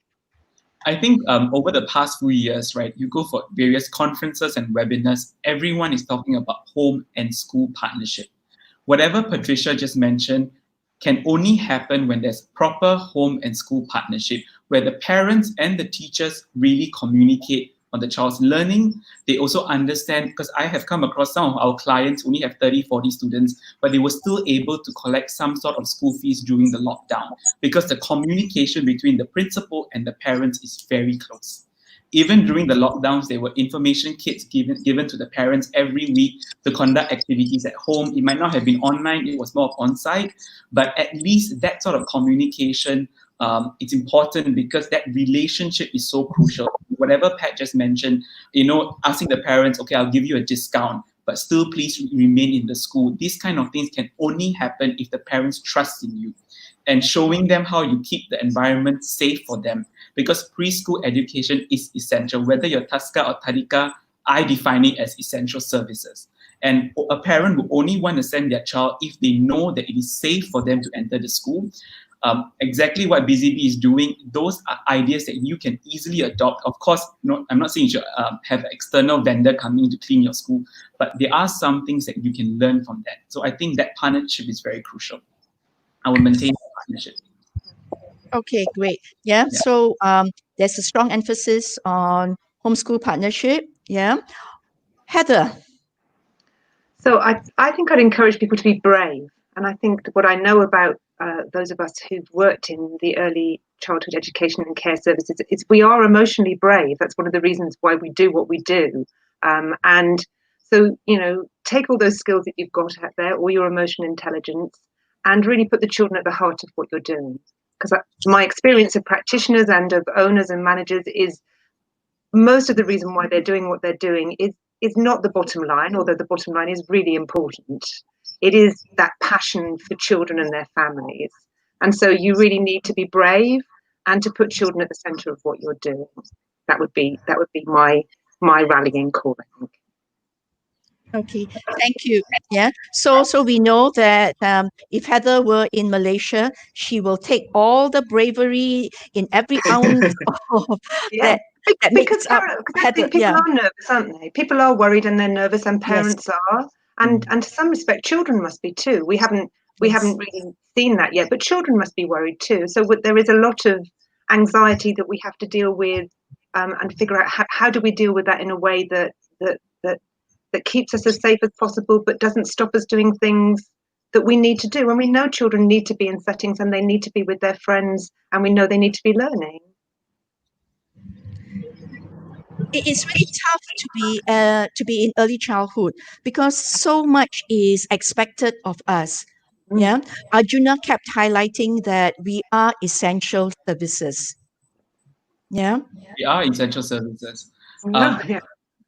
I think over the past few years, right, you go for various conferences and webinars, everyone is talking about home and school partnership. Whatever Patricia just mentioned can only happen when there's proper home and school partnership, where the parents and the teachers really communicate on the child's learning. They also understand, because I have come across some of our clients who only have 30, 40 students, but they were still able to collect some sort of school fees during the lockdown, because the communication between the principal and the parents is very close. Even during the lockdowns, there were information kits given to the parents every week to conduct activities at home. It might not have been online, it was more on-site, but at least that sort of communication, it's important, because that relationship is so crucial. Whatever Pat just mentioned, asking the parents, okay, I'll give you a discount, but still please remain in the school. These kind of things can only happen if the parents trust in you, and showing them how you keep the environment safe for them. Because preschool education is essential. Whether you're Tasca or Tadika, I define it as essential services. And a parent will only want to send their child if they know that it is safe for them to enter the school. Exactly what BZB is doing, those are ideas that you can easily adopt. Of course, I'm not saying you should have an external vendor coming to clean your school, but there are some things that you can learn from that. So I think that partnership is very crucial. I will maintain the partnership. Okay, great. Yeah. So there's a strong emphasis on homeschool partnership. Yeah. Heather. So I think I'd encourage people to be brave. And I think what I know about those of us who've worked in the early childhood education and care services is we are emotionally brave. That's one of the reasons why we do what we do. And so, take all those skills that you've got out there, all your emotional intelligence, and really put the children at the heart of what you're doing. Because my experience of practitioners and of owners and managers is most of the reason why they're doing what they're doing is not the bottom line, although the bottom line is really important. It is that passion for children and their families. And so you really need to be brave and to put children at the centre of what you're doing. That would be my rallying call, I think. Okay, thank you. Yeah. So we know that if Heather were in Malaysia, she will take all the bravery in every ounce of that. Because I think people are nervous, aren't they? People are worried and they're nervous, and parents are, and to some respect, children must be too. We haven't We Yes. haven't really seen that yet, but children must be worried too. So there is a lot of anxiety that we have to deal with, and figure out how do we deal with that in a way that keeps us as safe as possible, but doesn't stop us doing things that we need to do. And we know children need to be in settings and they need to be with their friends, and we know they need to be learning. It is really tough to be in early childhood because so much is expected of us. Yeah, Arjuna kept highlighting that we are essential services. Yeah, We are essential services. Yeah.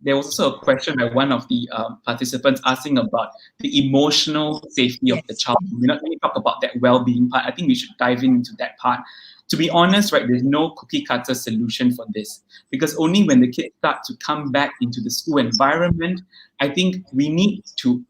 There was also a question by one of the participants asking about the emotional safety of the child. We're not going to talk about that well-being part. I think we should dive into that part. To be honest, right, there's no cookie cutter solution for this, because only when the kids start to come back into the school environment, I think we need to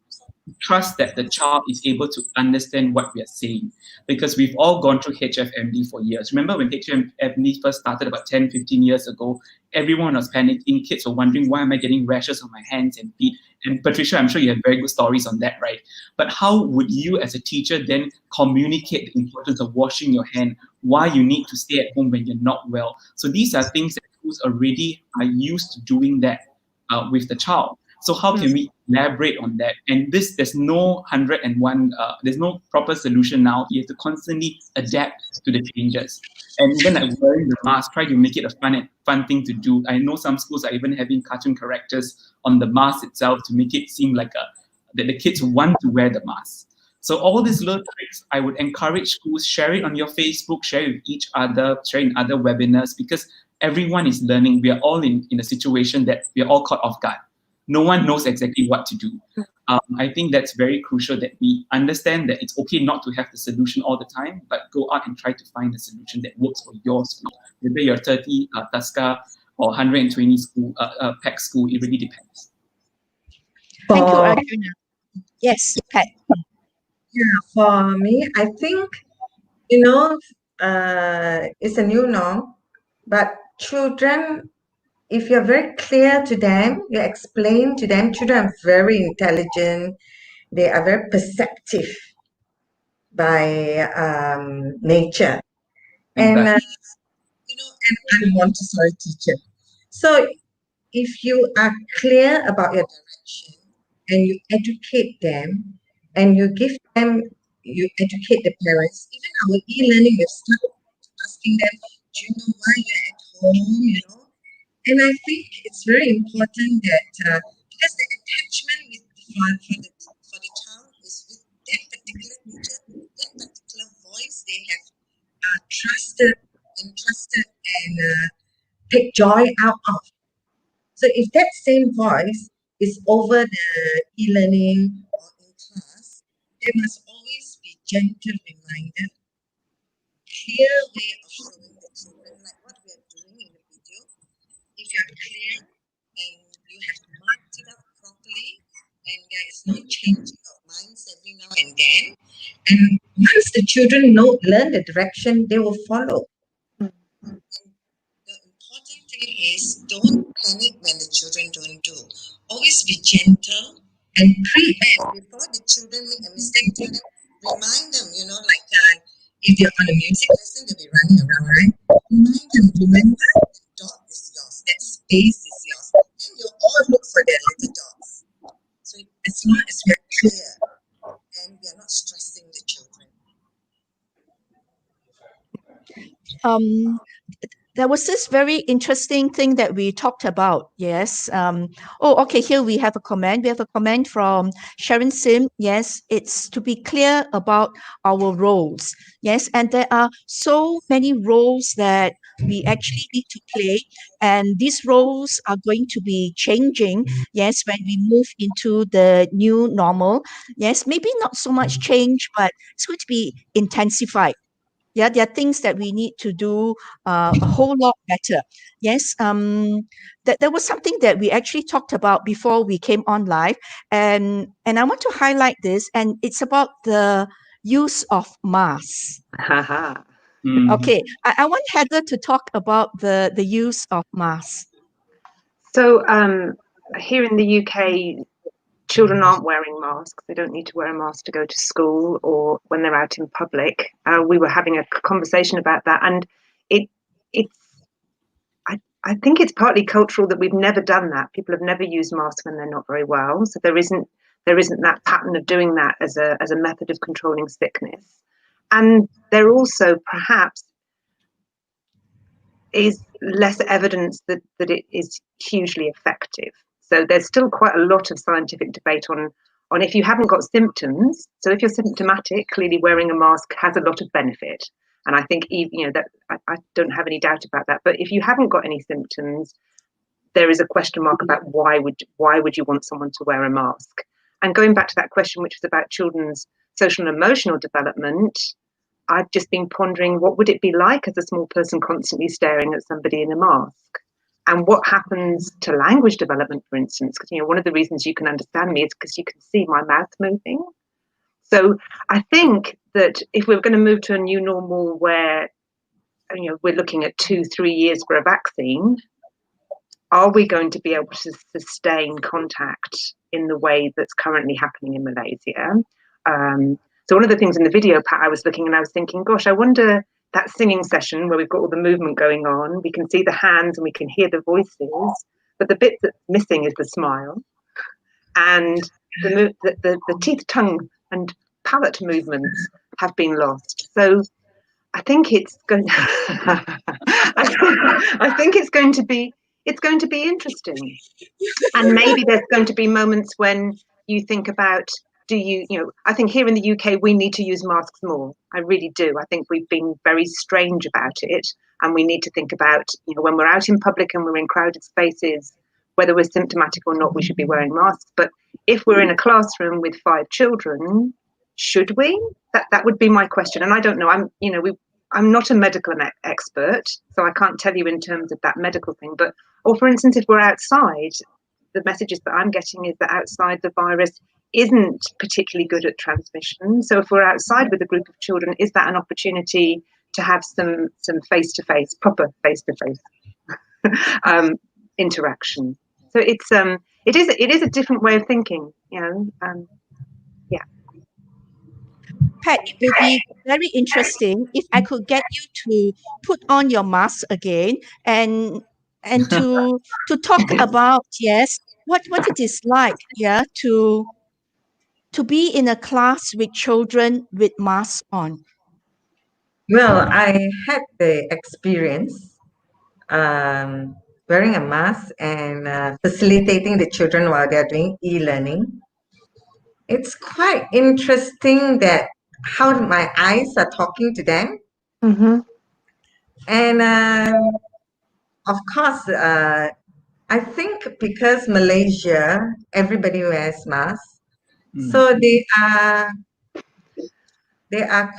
trust that the child is able to understand what we are saying, because we've all gone through HFMD for years. Remember when HFMD first started about 10, 15 years ago, everyone was panicking. Kids were wondering, why am I getting rashes on my hands and feet? And Patricia, I'm sure you have very good stories on that, right? But how would you as a teacher then communicate the importance of washing your hand, why you need to stay at home when you're not well? So these are things that schools already are used to doing that with the child. So how can we elaborate on that? And there's no 101, there's no proper solution now. You have to constantly adapt to the changes. And even like wearing the mask, try to make it a fun thing to do. I know some schools are even having cartoon characters on the mask itself to make it seem like that the kids want to wear the mask. So all these little tricks, I would encourage schools, share it on your Facebook, share it with each other, share in other webinars, because everyone is learning. We are all in a situation that we are all caught off guard. No one knows exactly what to do. I think that's very crucial, that we understand that it's okay not to have the solution all the time, but go out and try to find a solution that works for your school. Whether you're 30 Tasca or 120 school, PAC school, it really depends. Thank you, Arjuna. Yes, Pat. Yeah, for me, I think, it's a new norm, but children, if you're very clear to them, you explain to them, children are very intelligent, they are very perceptive by nature. And, and I'm a Montessori teacher. So if you are clear about your direction and you educate them and you educate the parents, even our e-learning, we've started asking them, do you know why you're at home, And I think it's very important that because the attachment for the child is with that particular teacher, that particular voice they have trusted and take joy out of. So if that same voice is over the e-learning or in class, there must always be gentle reminder, clear way of showing the children, like what we are doing in the video. If you're clear and you have marked it up properly, and there is no changing of minds every now and then, and once the children learn the direction, they will follow. And the important thing is, don't panic when the children don't do. Always be gentle and preempt before the children make a mistake. Tell them, remind them, like if you're on a music lesson, they'll be running around, right? Remind them, remember, the dot is yours, that space is yours. Then you'll all look for their little dots. So as long as we're clear and we're not stressing the children. There was this very interesting thing that we talked about. Yes. Okay. Here we have a comment. We have a comment from Sharon Sim. Yes, it's to be clear about our roles. Yes, and there are so many roles that we actually need to play, and these roles are going to be changing. Yes, when we move into the new normal. Yes, maybe not so much change, but it's going to be intensified. Yeah, there are things that we need to do a whole lot better. Yes, that there was something that we actually talked about before we came on live, and I want to highlight this, and it's about the use of masks. Okay, I want Heather to talk about the use of masks. So here in the UK, children aren't wearing masks. They don't need to wear a mask to go to school or when they're out in public. We were having a conversation about that, and I think it's partly cultural that we've never done that. People have never used masks when they're not very well, so there isn't that pattern of doing that as a method of controlling sickness. And there also perhaps is less evidence that it is hugely effective. So there's still quite a lot of scientific debate on if you haven't got symptoms. So if you're symptomatic, clearly wearing a mask has a lot of benefit. And I think, that I don't have any doubt about that. But if you haven't got any symptoms, there is a question mark about why would you want someone to wear a mask? And going back to that question, which was about children's social and emotional development, I've just been pondering, what would it be like as a small person constantly staring at somebody in a mask? And what happens to language development, for instance? Because, one of the reasons you can understand me is because you can see my mouth moving. So I think that if we're going to move to a new normal where, we're looking at 2-3 years for a vaccine, are we going to be able to sustain contact in the way that's currently happening in Malaysia? So one of the things in the video, Pat, I was looking and I was thinking, gosh, I wonder, that singing session where we've got all the movement going on, we can see the hands and we can hear the voices, but the bit that's missing is the smile and the teeth, tongue and palate movements have been lost. So I think it's going I think it's going to be interesting. And maybe there's going to be moments when you think about, I think here in the UK, we need to use masks more. I really do. I think we've been very strange about it. And we need to think about, when we're out in public and we're in crowded spaces, whether we're symptomatic or not, we should be wearing masks. But if we're in a classroom with 5 children, should we? That would be my question. And I don't know. I'm not a medical expert, so I can't tell you in terms of that medical thing. But, or for instance, if we're outside, the messages that I'm getting is that outside the virus isn't particularly good at transmission. So if we're outside with a group of children, is that an opportunity to have some face-to-face, proper face-to-face interaction? So it is a different way of thinking, yeah. Pat, it will be very interesting if I could get you to put on your mask again and to talk about, yes, what it is like, yeah, to be in a class with children with masks on. Well, I had the experience wearing a mask and facilitating the children while they're doing e-learning. It's quite interesting that how my eyes are talking to them. Mm-hmm. And of course, I think because Malaysia, everybody wears masks, so they are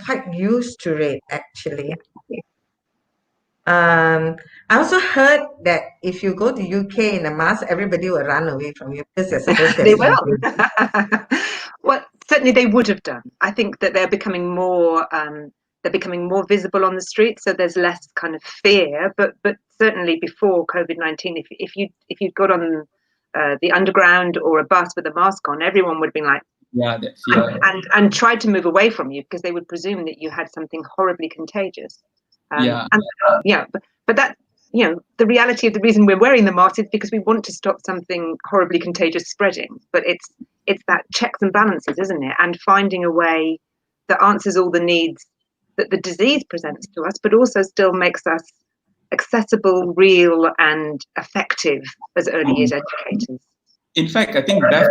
quite used to it, actually. I also heard that if you go to UK in a mask, everybody will run away from you because they're supposed to. They will. Well, certainly they would have done. I think that they're becoming more visible on the street, so there's less kind of fear. But certainly before COVID-19, if you got on the underground or a bus with a mask on, everyone would have been like, yeah, that fear. and tried to move away from you because they would presume that you had something horribly contagious. But that, the reality of the reason we're wearing the mask is because we want to stop something horribly contagious spreading. But it's that checks and balances, isn't it? And finding a way that answers all the needs that the disease presents to us, but also still makes us accessible, real, and effective as early years educators. In fact, I think Beth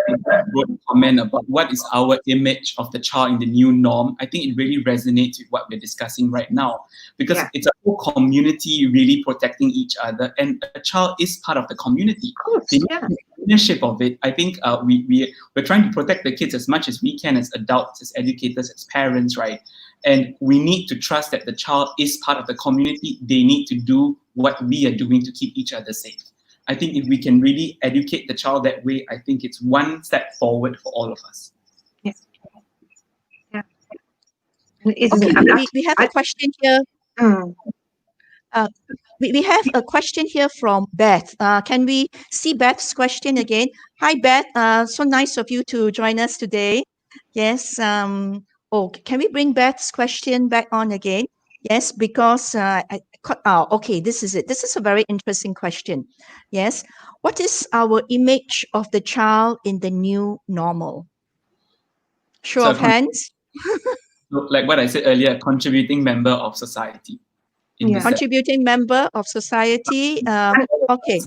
wrote a comment about what is our image of the child in the new norm. I think it really resonates with what we're discussing right now, because it's a whole community really protecting each other, and a child is part of the community. Of course, the ownership of it. I think we're trying to protect the kids as much as we can as adults, as educators, as parents, right? And we need to trust that the child is part of the community. They need to do what we are doing to keep each other safe. I think if we can really educate the child that way, I think it's one step forward for all of us. Yes. Yeah. Okay, we have a question here. Uh, we have a question here from Beth. Can we see Beth's question again? Hi, Beth. So nice of you to join us today. Yes. Can we bring Beth's question back on again? Yes, because okay, this is it. This is a very interesting question. Yes. What is our image of the child in the new normal? Show So, of hands. like what I said earlier, a contributing member of society. In Yeah. the sense. Contributing member of society. Okay.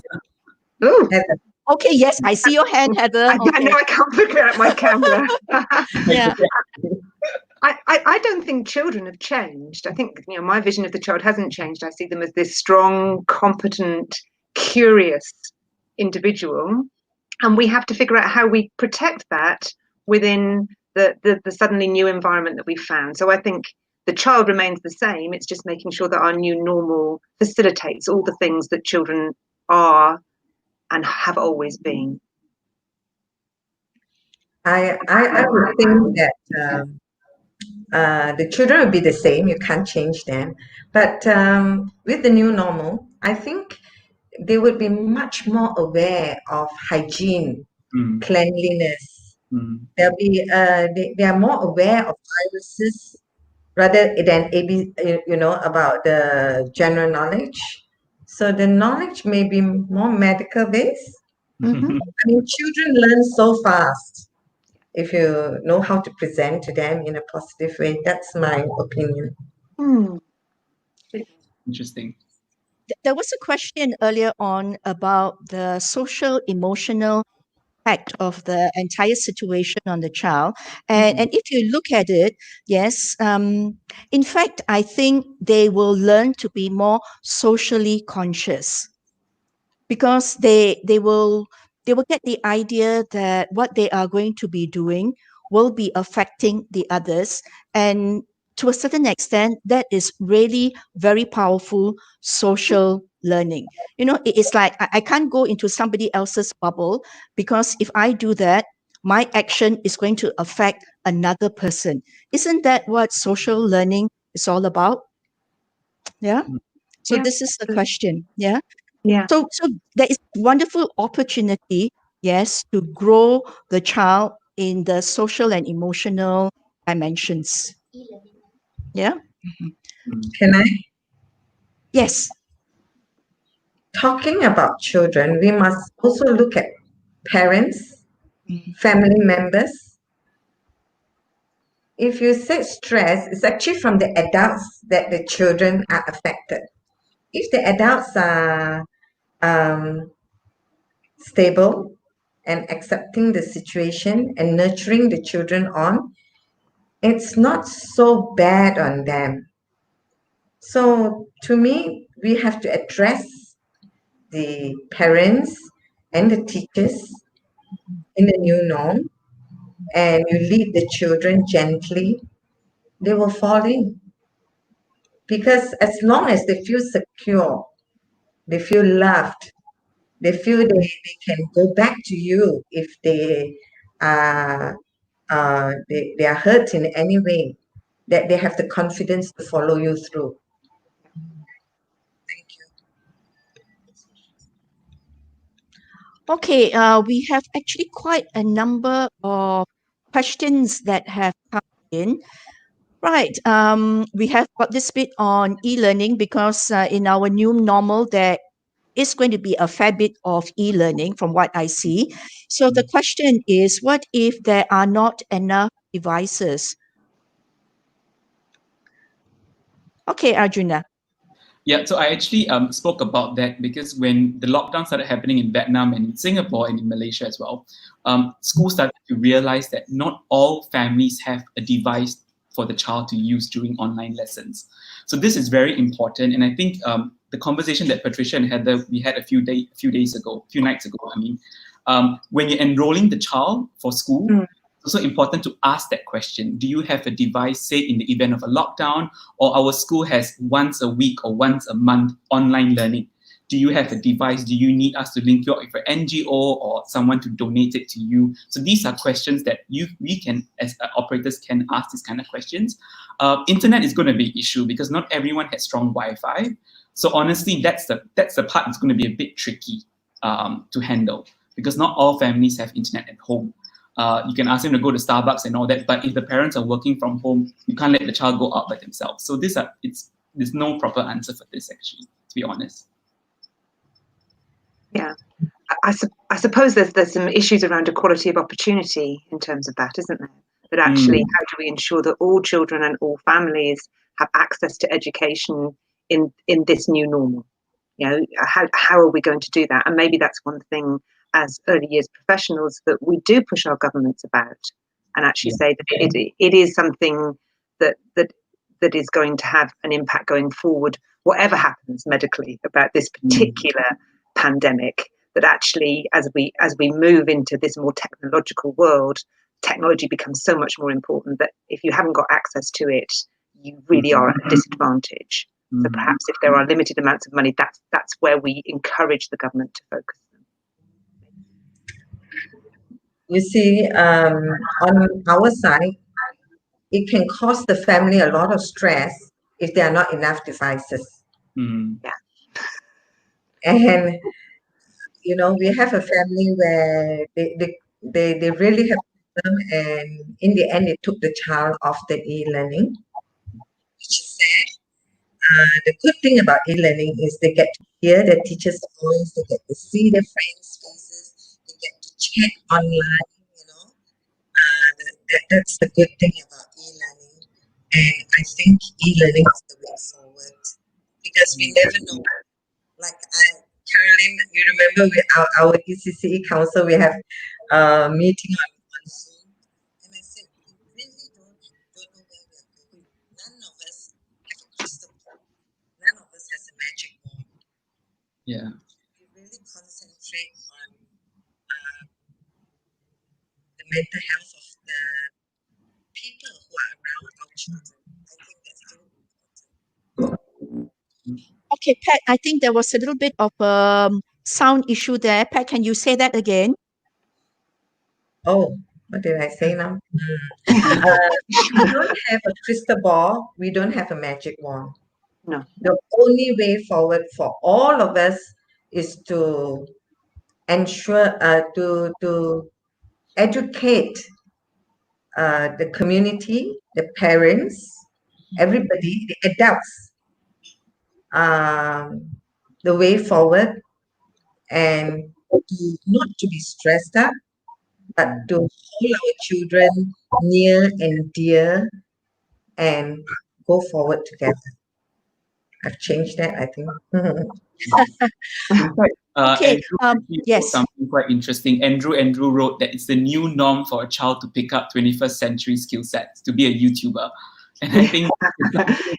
Ooh, Okay, yes, I see your hand, Heather. I Okay. know I can't figure out my camera. Yeah. I don't think children have changed. I think my vision of the child hasn't changed. I see them as this strong, competent, curious individual, and we have to figure out how we protect that within the suddenly new environment that we've found. So I think the child remains the same. It's just making sure that our new normal facilitates all the things that children are and have always been. I would think that the children will be the same. You can't change them. But with the new normal, I think they would be much more aware of hygiene, cleanliness. They'll be they are more aware of viruses rather than about the general knowledge. So the knowledge may be more medical based. I mean, children learn so fast if you know how to present to them in a positive way. That's my opinion. Interesting. There was a question earlier on about the social emotional impact of the entire situation on the child. And if you look at it, yes, in fact, I think they will learn to be more socially conscious because they will get the idea that what they are going to be doing will be affecting the others, and to a certain extent that is really very powerful social learning. It's like I can't go into somebody else's bubble, because if I do that, my action is going to affect another person. Isn't that what social learning is all about? Yeah. So Yeah, this is the question. Yeah. yeah. So there is wonderful opportunity, yes, to grow the child in the social and emotional dimensions. Yeah. Can I? Yes. Talking about children, we must also look at parents, family members. If you say stress, it's actually from the adults that the children are affected. If the adults are stable and accepting the situation and nurturing the children on, it's not so bad on them. So to me, we have to address the parents and the teachers in the new norm, and you lead the children gently, they will fall in. Because as long as they feel secure, they feel loved, they feel they can go back to you if they are they are hurt in any way, that they have the confidence to follow you through. Thank you. Okay. We have actually quite a number of questions that have come in. Right. We have got this bit on e-learning because in our new normal there is going to be a fair bit of e-learning from what I see. So the question is, what if there are not enough devices? Okay, Arjuna. Yeah, so I actually spoke about that because when the lockdown started happening in Vietnam and in Singapore and in Malaysia as well, schools started to realize that not all families have a device for the child to use during online lessons. So this is very important, and I think the conversation that Patricia and Heather we had a few nights ago, when you're enrolling the child for school, it's also important to ask that question. Do you have a device, say in the event of a lockdown, or our school has once a week or once a month online learning? Do you have a device? Do you need us to link you up with an NGO or someone to donate it to you? So these are questions that we can, as operators, can ask these kind of questions. Internet is going to be an issue because not everyone has strong Wi-Fi. So honestly, that's the part that's going to be a bit tricky to handle, because not all families have internet at home. You can ask them to go to Starbucks and all that, but if the parents are working from home, you can't let the child go out by themselves. So there's no proper answer for this, actually, to be honest. Yeah, I suppose there's some issues around equality of opportunity in terms of that, isn't there? That actually, how do we ensure that all children and all families have access to education in this new normal? You know, how are we going to do that? And maybe that's one thing as early years professionals that we do push our governments about, and actually say that it is something that is going to have an impact going forward, whatever happens medically about this particular pandemic. That actually, as we move into this more technological world, technology becomes so much more important that if you haven't got access to it, you really are at a disadvantage. So perhaps if there are limited amounts of money, that's where we encourage the government to focus. You see, on our side, it can cause the family a lot of stress if there are not enough devices. Yeah. And you know, we have a family where they really have them, and in the end, they took the child off the e-learning, which is sad. The good thing about e-learning is they get to hear their teacher's voice, they get to see their friends' faces, they get to chat online. You know, that's the good thing about e-learning, and I think e-learning is the way forward, because we never know. Like Caroline, you remember our ECCE council, we have a meeting on Zoom, and I said, we really don't know where we are going. None of us have a crystal ball. None of us has a magic wand. Yeah. We really concentrate on the mental health of the people who are around our children. I think that's very important. Okay, Pat, I think there was a little bit of a sound issue there. Pat, can you say that again? Oh, what did I say now? We don't have a crystal ball. We don't have a magic wand. No. The only way forward for all of us is to ensure, to educate the community, the parents, everybody, the adults, the way forward, and not to be stressed up, but to hold our children near and dear and go forward together. I've changed that, I think. Okay, Andrew yes. something quite interesting. Andrew wrote that it's the new norm for a child to pick up 21st century skill sets, to be a YouTuber. And I think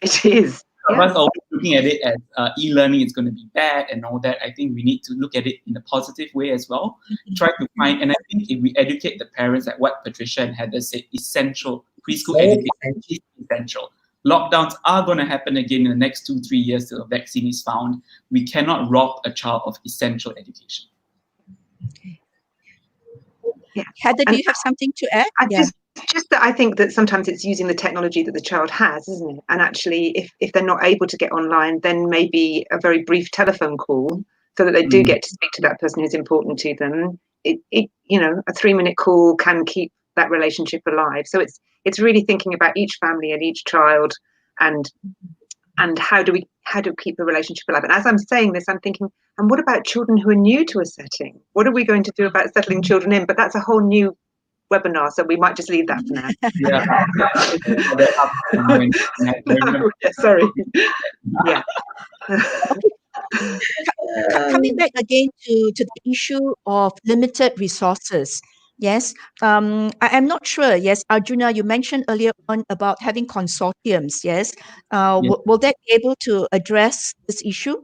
it is. Of us always looking at it as e-learning is going to be bad and all that. I think we need to look at it in a positive way as well. Try to find, and I think if we educate the parents, like what Patricia and Heather said, essential preschool education is essential. Lockdowns are going to happen again in the next 2-3 years till a vaccine is found. We cannot rob a child of essential education. Yeah. Heather, do you have something to add? Just that I think that sometimes it's using the technology that the child has, isn't it? And actually, if they're not able to get online, then maybe a very brief telephone call so that they do get to speak to that person who's important to them. A 3-minute call can keep that relationship alive. So it's really thinking about each family and each child, and how do we keep the relationship alive. And as I'm saying this, I'm thinking, and what about children who are new to a setting? What are we going to do about settling children in? But that's a whole new webinar, so we might just leave that for now. Sorry. Yeah. Coming back again to the issue of limited resources. Yes, I am not sure. Yes, Arjuna, you mentioned earlier on about having consortiums. Yes, will that be able to address this issue?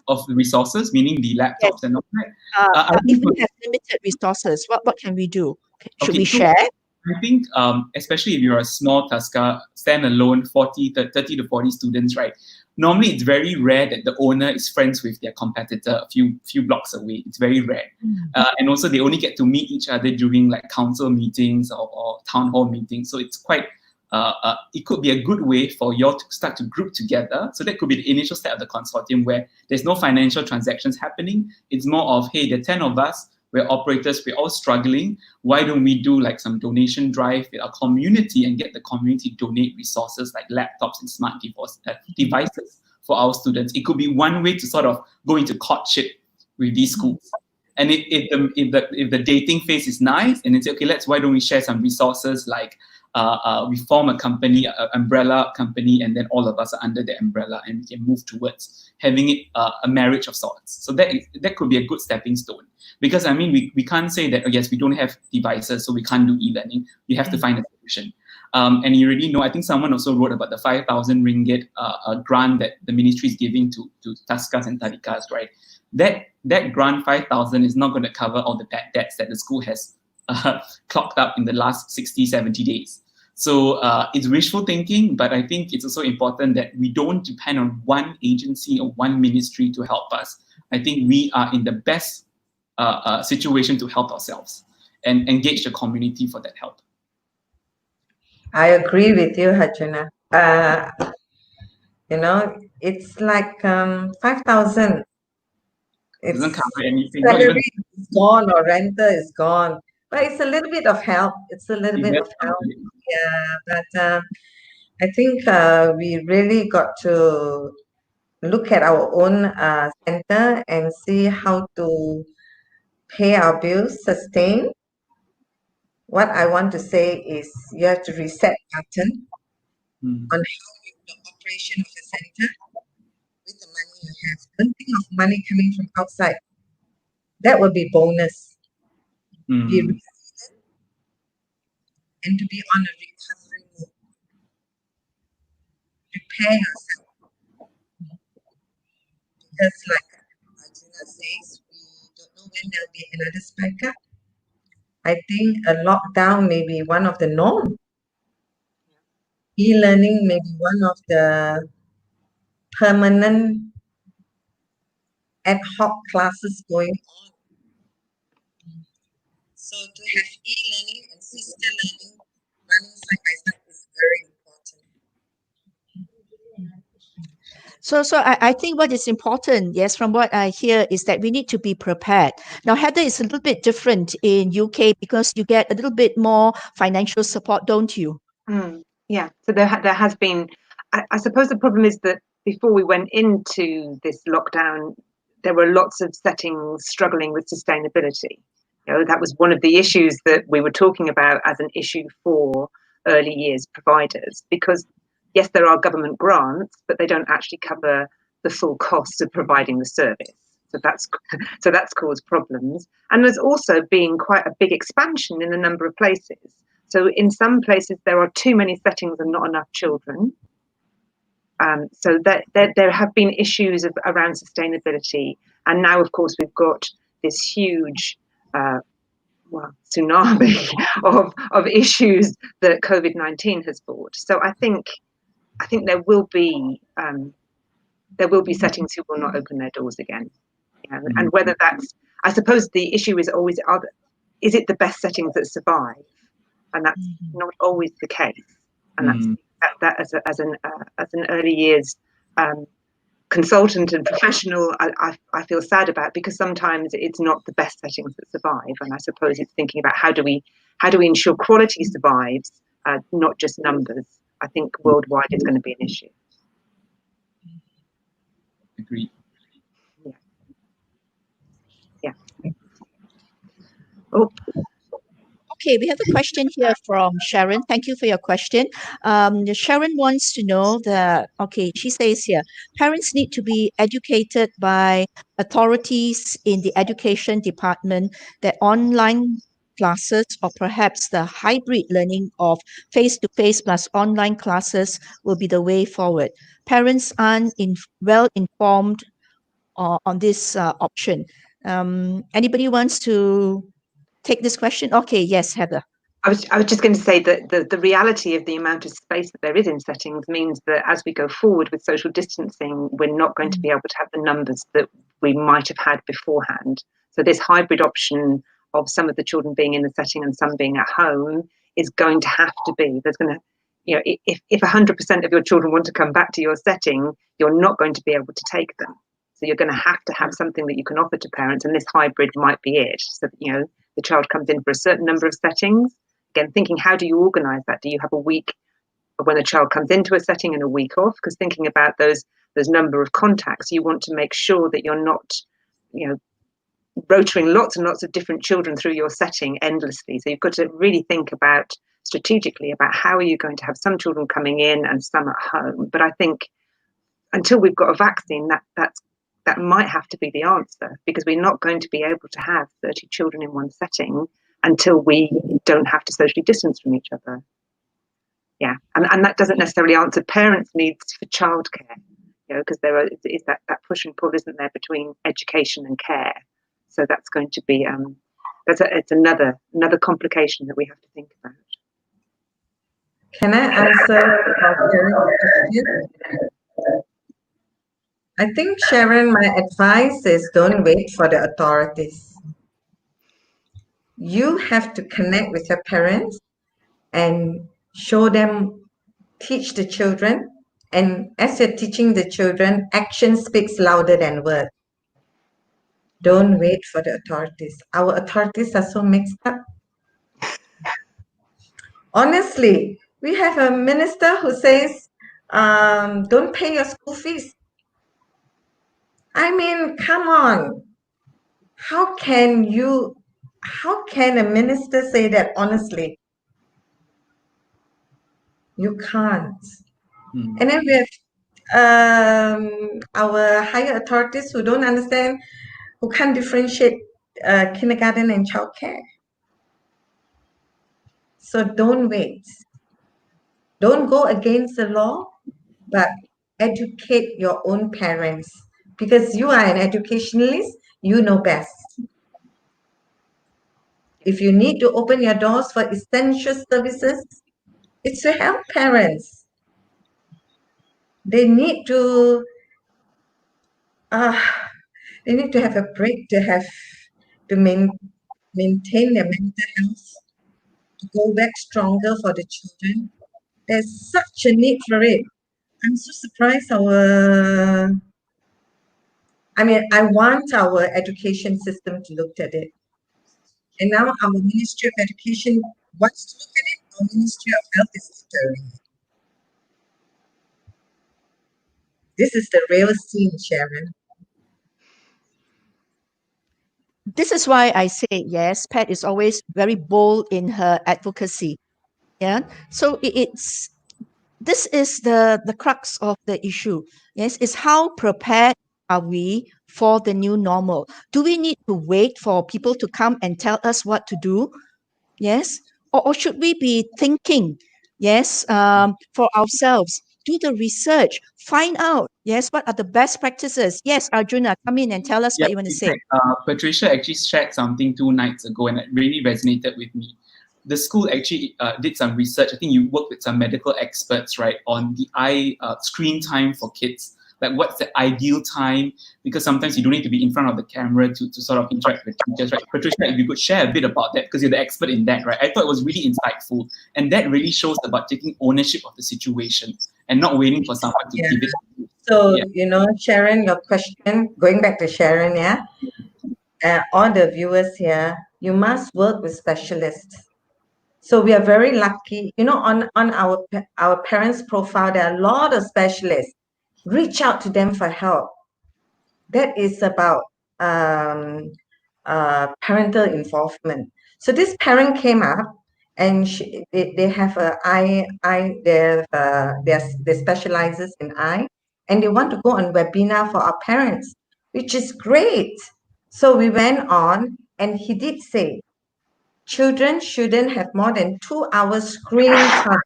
Of the resources, meaning the laptops and all that. If we have limited resources, what can we do? Should we share? I think, especially if you're a small TASCA, standalone 30 to 40 students, right? Normally, it's very rare that the owner is friends with their competitor a few blocks away. It's very rare. And also, they only get to meet each other during like council meetings or town hall meetings. So it's quite it could be a good way for you all to start to group together. So that could be the initial step of the consortium, where there's no financial transactions happening. It's more of, hey, the 10 of us, we're operators, we're all struggling. Why don't we do like some donation drive with our community and get the community donate resources like laptops and smart devices for our students? It could be one way to sort of go into courtship with these schools. And if the dating phase is nice, and then say, okay, why don't we share some resources, like we form a company, an umbrella company, and then all of us are under the umbrella, and we can move towards having it a marriage of sorts. So that could be a good stepping stone. Because I mean, we can't say that, oh yes, we don't have devices, so we can't do e-learning. We have to find a solution. And you already know, I think someone also wrote about the 5,000 ringgit grant that the ministry is giving to Taskas and Tadikas, right? That grant, 5,000, is not going to cover all the bad debts that the school has clocked up in the last 60, 70 days. So it's wishful thinking, but I think it's also important that we don't depend on one agency or one ministry to help us. I think we are in the best situation to help ourselves and engage the community for that help. I agree with you, Hajuna. It's like 5,000. It doesn't cover anything. Salary is gone or rental is gone. But it's a little bit of help. It's a little bit of help. Yeah, but I think we really got to look at our own center and see how to pay our bills, sustain. What I want to say is you have to reset button on how the operation of the center with the money you have. Don't think of money coming from outside. That will be bonus. Be resilient and to be on a recovery mode. Prepare yourself. Because like Arjuna says, we don't know when there'll be another spike up. I think a lockdown may be one of the norm. E-learning may be one of the permanent ad hoc classes going on. So to have e-learning and sister learning running side by side is very important. So I think what is important, yes, from what I hear, is that we need to be prepared. Now, Heather, is a little bit different in UK because you get a little bit more financial support, don't you? Yeah, so there has been, I suppose the problem is that before we went into this lockdown, there were lots of settings struggling with sustainability. That was one of the issues that we were talking about as an issue for early years providers, because yes, there are government grants, but they don't actually cover the full cost of providing the service. So that's caused problems. And there's also been quite a big expansion in the number of places. So in some places there are too many settings and not enough children. So that there have been issues around sustainability. And now, of course, we've got this huge tsunami of issues that COVID-19 has brought. So I think there will be settings who will not open their doors again. And whether that's, I suppose the issue is always, is it the best settings that survive? And that's not always the case. And that's as an early years consultant and professional, I feel sad about, because sometimes it's not the best settings that survive. And I suppose it's thinking about how do we ensure quality survives, not just numbers. I think worldwide it's going to be an issue. Agreed. Yeah. Oh. Okay, we have a question here from Sharon. Thank you for your question. Sharon wants to know that, okay, she says here, parents need to be educated by authorities in the education department that online classes or perhaps the hybrid learning of face-to-face plus online classes will be the way forward. Parents aren't well informed on this option. Anybody wants to take this question? Okay, yes, Heather. I was just going to say that the reality of the amount of space that there is in settings means that as we go forward with social distancing, we're not going to be able to have the numbers that we might have had beforehand. So this hybrid option of some of the children being in the setting and some being at home is going to have to be, if 100% of your children want to come back to your setting, you're not going to be able to take them. So you're going to have something that you can offer to parents, and this hybrid might be it. So the child comes in for a certain number of settings. Again, thinking, how do you organise that? Do you have a week when the child comes into a setting and a week off? Because thinking about those number of contacts, you want to make sure that you're not, rotating lots and lots of different children through your setting endlessly. So you've got to really think about strategically about how are you going to have some children coming in and some at home. But I think until we've got a vaccine, that might have to be the answer, because we're not going to be able to have 30 children in one setting until we don't have to socially distance from each other. Yeah, and that doesn't necessarily answer parents' needs for childcare, because there is that push and pull, isn't there, between education and care. So that's going to be it's another complication that we have to think about. Can I answer Sharon's question? I think, Sharon, my advice is don't wait for the authorities. You have to connect with your parents and show them, teach the children. And as you're teaching the children, action speaks louder than words. Don't wait for the authorities. Our authorities are so mixed up. Honestly, we have a minister who says, don't pay your school fees. I mean, come on. How can a minister say that honestly? You can't. And then we have our higher authorities who don't understand, who can't differentiate kindergarten and childcare. So don't wait. Don't go against the law, but educate your own parents, because you are an educationalist, you know best. If you need to open your doors for essential services, it's to help parents. They need to have a break, to maintain their mental health, to go back stronger for the children. There's such a need for it. I'm so surprised I want our education system to look at it. And now our Ministry of Education wants to look at it. Our Ministry of Health is stirring. This is the real scene, Sharon. This is why I say, yes, Pat is always very bold in her advocacy. Yeah. So this is the crux of the issue. Yes, is how prepared are we for the new normal? Do we need to wait for people to come and tell us what to do? Yes. Or should we be thinking, yes, for ourselves? Do the research, find out, yes, what are the best practices? Yes, Arjuna, come in and tell us what you want to say. Patricia actually shared something 2 nights ago, and it really resonated with me. The school actually did some research. I think you worked with some medical experts, right, on the eye screen time for kids. Like, what's the ideal time? Because sometimes you don't need to be in front of the camera to sort of interact with teachers, right? Patricia, if you could share a bit about that, because you're the expert in that, right? I thought it was really insightful. And that really shows about taking ownership of the situation and not waiting for someone to give it. So, Sharon, your question, going back to Sharon, all the viewers here, you must work with specialists. So we are very lucky, on our parents' profile, there are a lot of specialists. Reach out to them for help. That is about parental involvement. So this parent came up, and they have they specializes in eye, and they want to go on webinar for our parents, which is great. So we went on, and he did say, children shouldn't have more than 2 hours screen time.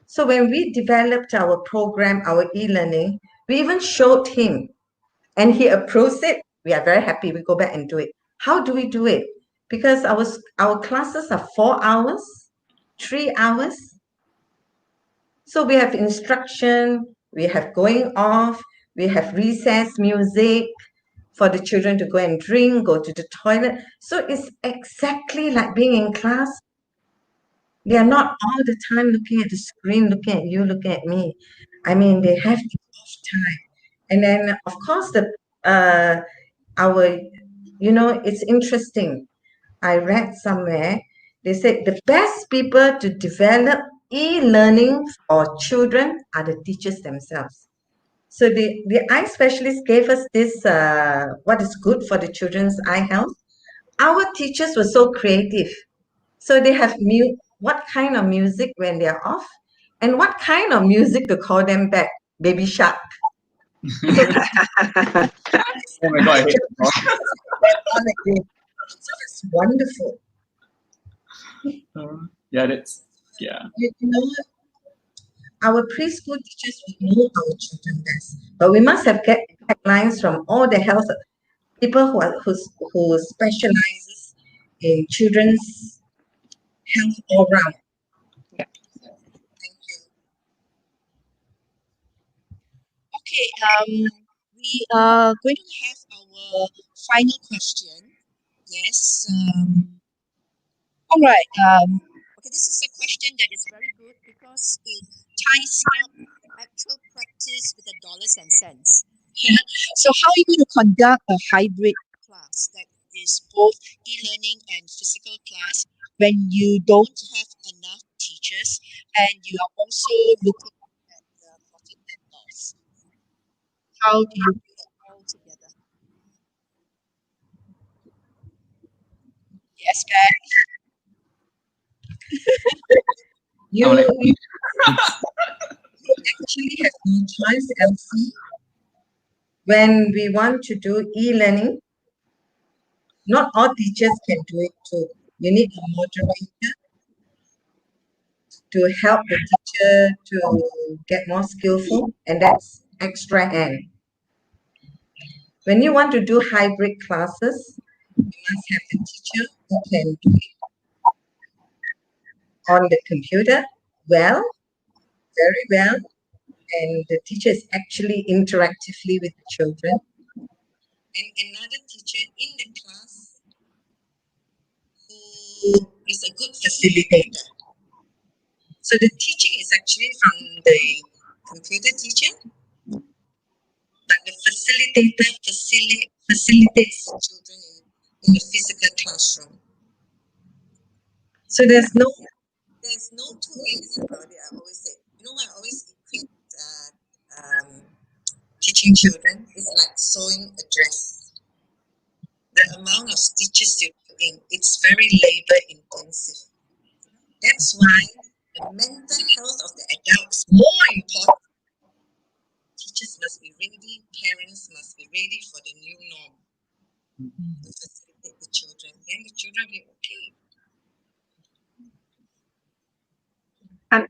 So when we developed our program, our e-learning, we even showed him, and he approves it. We are very happy. We go back and do it. How do we do it? Because our classes are 4 hours, 3 hours. So we have instruction, we have going off, we have recess music for the children to go and drink, go to the toilet. So it's exactly like being in class. They are not all the time looking at the screen, looking at you, looking at me. I mean, they have the off time. And then, of course, it's interesting. I read somewhere, they said the best people to develop e-learning for children are the teachers themselves. So the eye specialist gave us this, what is good for the children's eye health. Our teachers were so creative. So they have what kind of music when they're off, and what kind of music to call them back. Baby Shark. So Oh my God, I hate that song. on again. So it's wonderful. Yeah, that's, yeah. You know, our preschool teachers will know our children best, but we must have guidelines from all the health people who specializes in children's health all round. Yeah. Thank you. Okay, we are going to have our final question. Yes. All right. Okay, this is a question that is very good because it ties up actual practice with the dollars and cents. Yeah. So, how are you going to conduct a hybrid class that is both e-learning and physical class when you don't have enough teachers and you are also looking at the profit and loss? How do you put it all together? Yes, guys. You, I'm like, you actually have no choice, Elsie. When we want to do e-learning, not all teachers can do it too. You need a moderator to help the teacher to get more skillful, and that's extra hand. When you want to do hybrid classes, you must have a teacher who can do it on the computer well, very well, and the teacher is actually interactively with the children. And another teacher in the class who is a good facilitator. So the teaching is actually from the computer teacher, but the facilitator facilitates children in the physical classroom. So there's no two ways about it. I always say, you know what? I always equate teaching children is like sewing a dress. The amount of stitches you put in, it's very labor intensive. That's why the mental health of the adult is more important. Teachers must be ready, parents must be ready for the new norm to facilitate the children. Then the children will be okay. And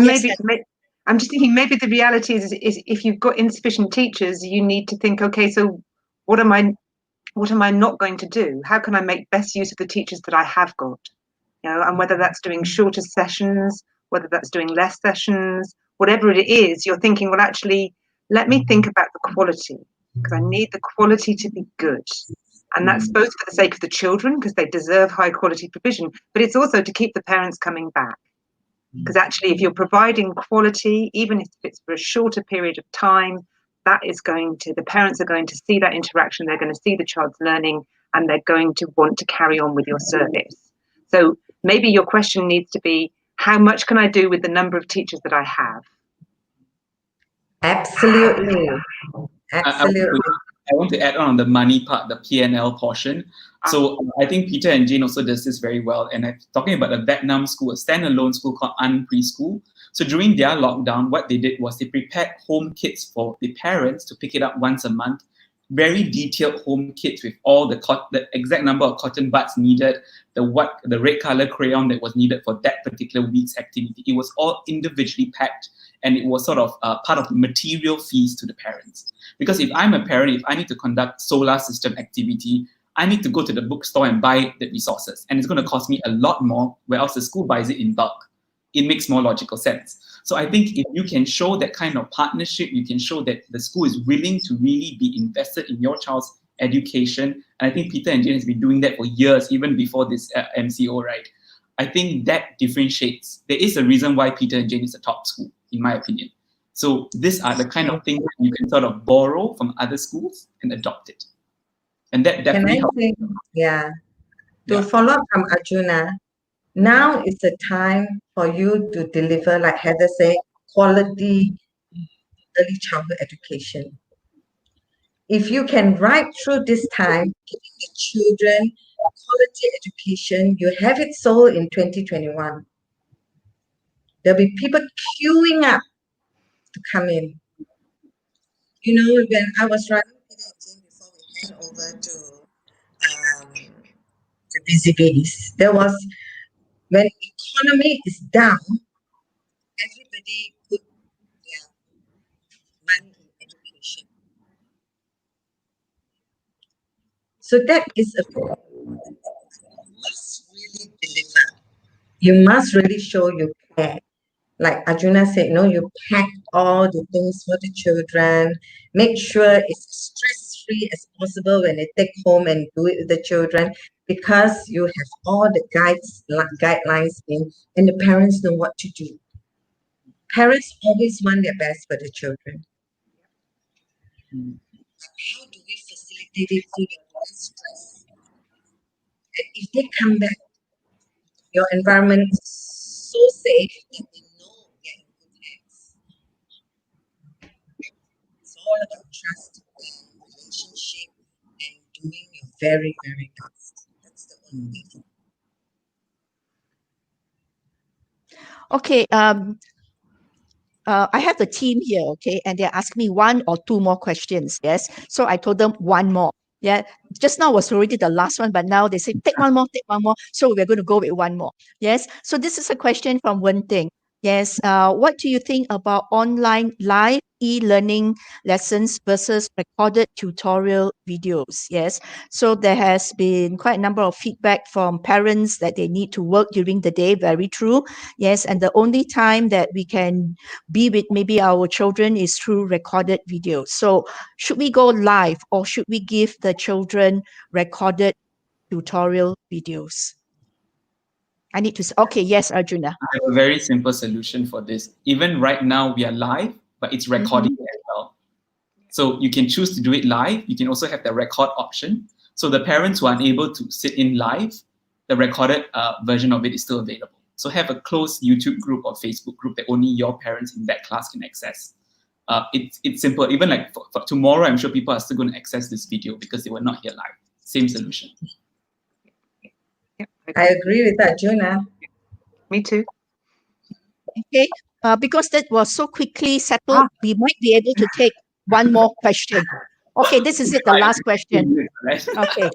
Yes, maybe I'm just thinking maybe the reality is if you've got insufficient teachers, you need to think, okay, so what am I not going to do? How can I make best use of the teachers that I have got? You know, and whether that's doing shorter sessions, whether that's doing less sessions, whatever it is, you're thinking, well, actually, let me think about the quality, because I need the quality to be good. And that's both for the sake of the children, because they deserve high quality provision, but it's also to keep the parents coming back. Because actually, if you're providing quality, even if it's for a shorter period of time, the parents are going to see that interaction, they're going to see the child's learning, and they're going to want to carry on with your service. So maybe your question needs to be, how much can I do with the number of teachers that I have? Absolutely. Absolutely. I want to add on the money part, the P&L portion. So I think Peter and Jane also does this very well. And I'm talking about a Vietnam school, a standalone school called An Preschool. So during their lockdown, what they did was they prepared home kits for the parents to pick it up once a month. Very detailed home kits with all the exact number of cotton buds needed, the red color crayon that was needed for that particular week's activity. It was all individually packed, and it was sort of part of the material fees to the parents. Because if I'm a parent, if I need to conduct solar system activity, I need to go to the bookstore and buy the resources, and it's going to cost me a lot more, whereas the school buys it in bulk. It makes more logical sense. So I think if you can show that kind of partnership, you can show that the school is willing to really be invested in your child's education. And I think Peter and Jane has been doing that for years, even before this MCO, right? I think that differentiates. There is a reason why Peter and Jane is a top school, in my opinion. So these are the kind of things that you can sort of borrow from other schools and adopt it. And that definitely helps. To follow up from Arjuna, now is the time for you to deliver, like Heather said, quality early childhood education. If you can ride through this time, giving the children quality education, you have it sold in 2021. There'll be people queuing up to come in. You know, when I was running Peter and Jane before we hand over to Busy Bees, there was, when economy is down, everybody put their money in education. So that is a you must really deliver. You must really show your care. Like Arjuna said, you pack all the things for the children, make sure it's stress-free as possible when they take home and do it with the children, because you have all the guidelines in, and the parents know what to do. Parents always want their best for the children. How do we facilitate it so they're less stressed? And if they come back, your environment is so safe that they know they're in good hands. It's all about trust and relationship and doing your very, very best. That's the only way. Okay, I have the team here, okay, and they're asking me one or two more questions, yes? So I told them one more. Yeah, just now was already the last one, but now they say, take one more. So we're going to go with one more. Yes, so this is a question from Wen Ting. Yes, what do you think about online live e-learning lessons versus recorded tutorial videos? Yes, so there has been quite a number of feedback from parents that they need to work during the day. Very true. Yes, and the only time that we can be with maybe our children is through recorded videos. So should we go live or should we give the children recorded tutorial videos? I need to say, okay, yes, Arjuna. I have a very simple solution for this. Even right now, we are live, but it's recording as well. So you can choose to do it live. You can also have the record option. So the parents who are unable to sit in live, the recorded version of it is still available. So have a closed YouTube group or Facebook group that only your parents in that class can access. It's simple. Even like for tomorrow, I'm sure people are still going to access this video because they were not here live. Same solution. I agree with Arjuna. Me too. Okay, because that was so quickly settled, we might be able to take one more question. Okay, this is it, the last question. Okay.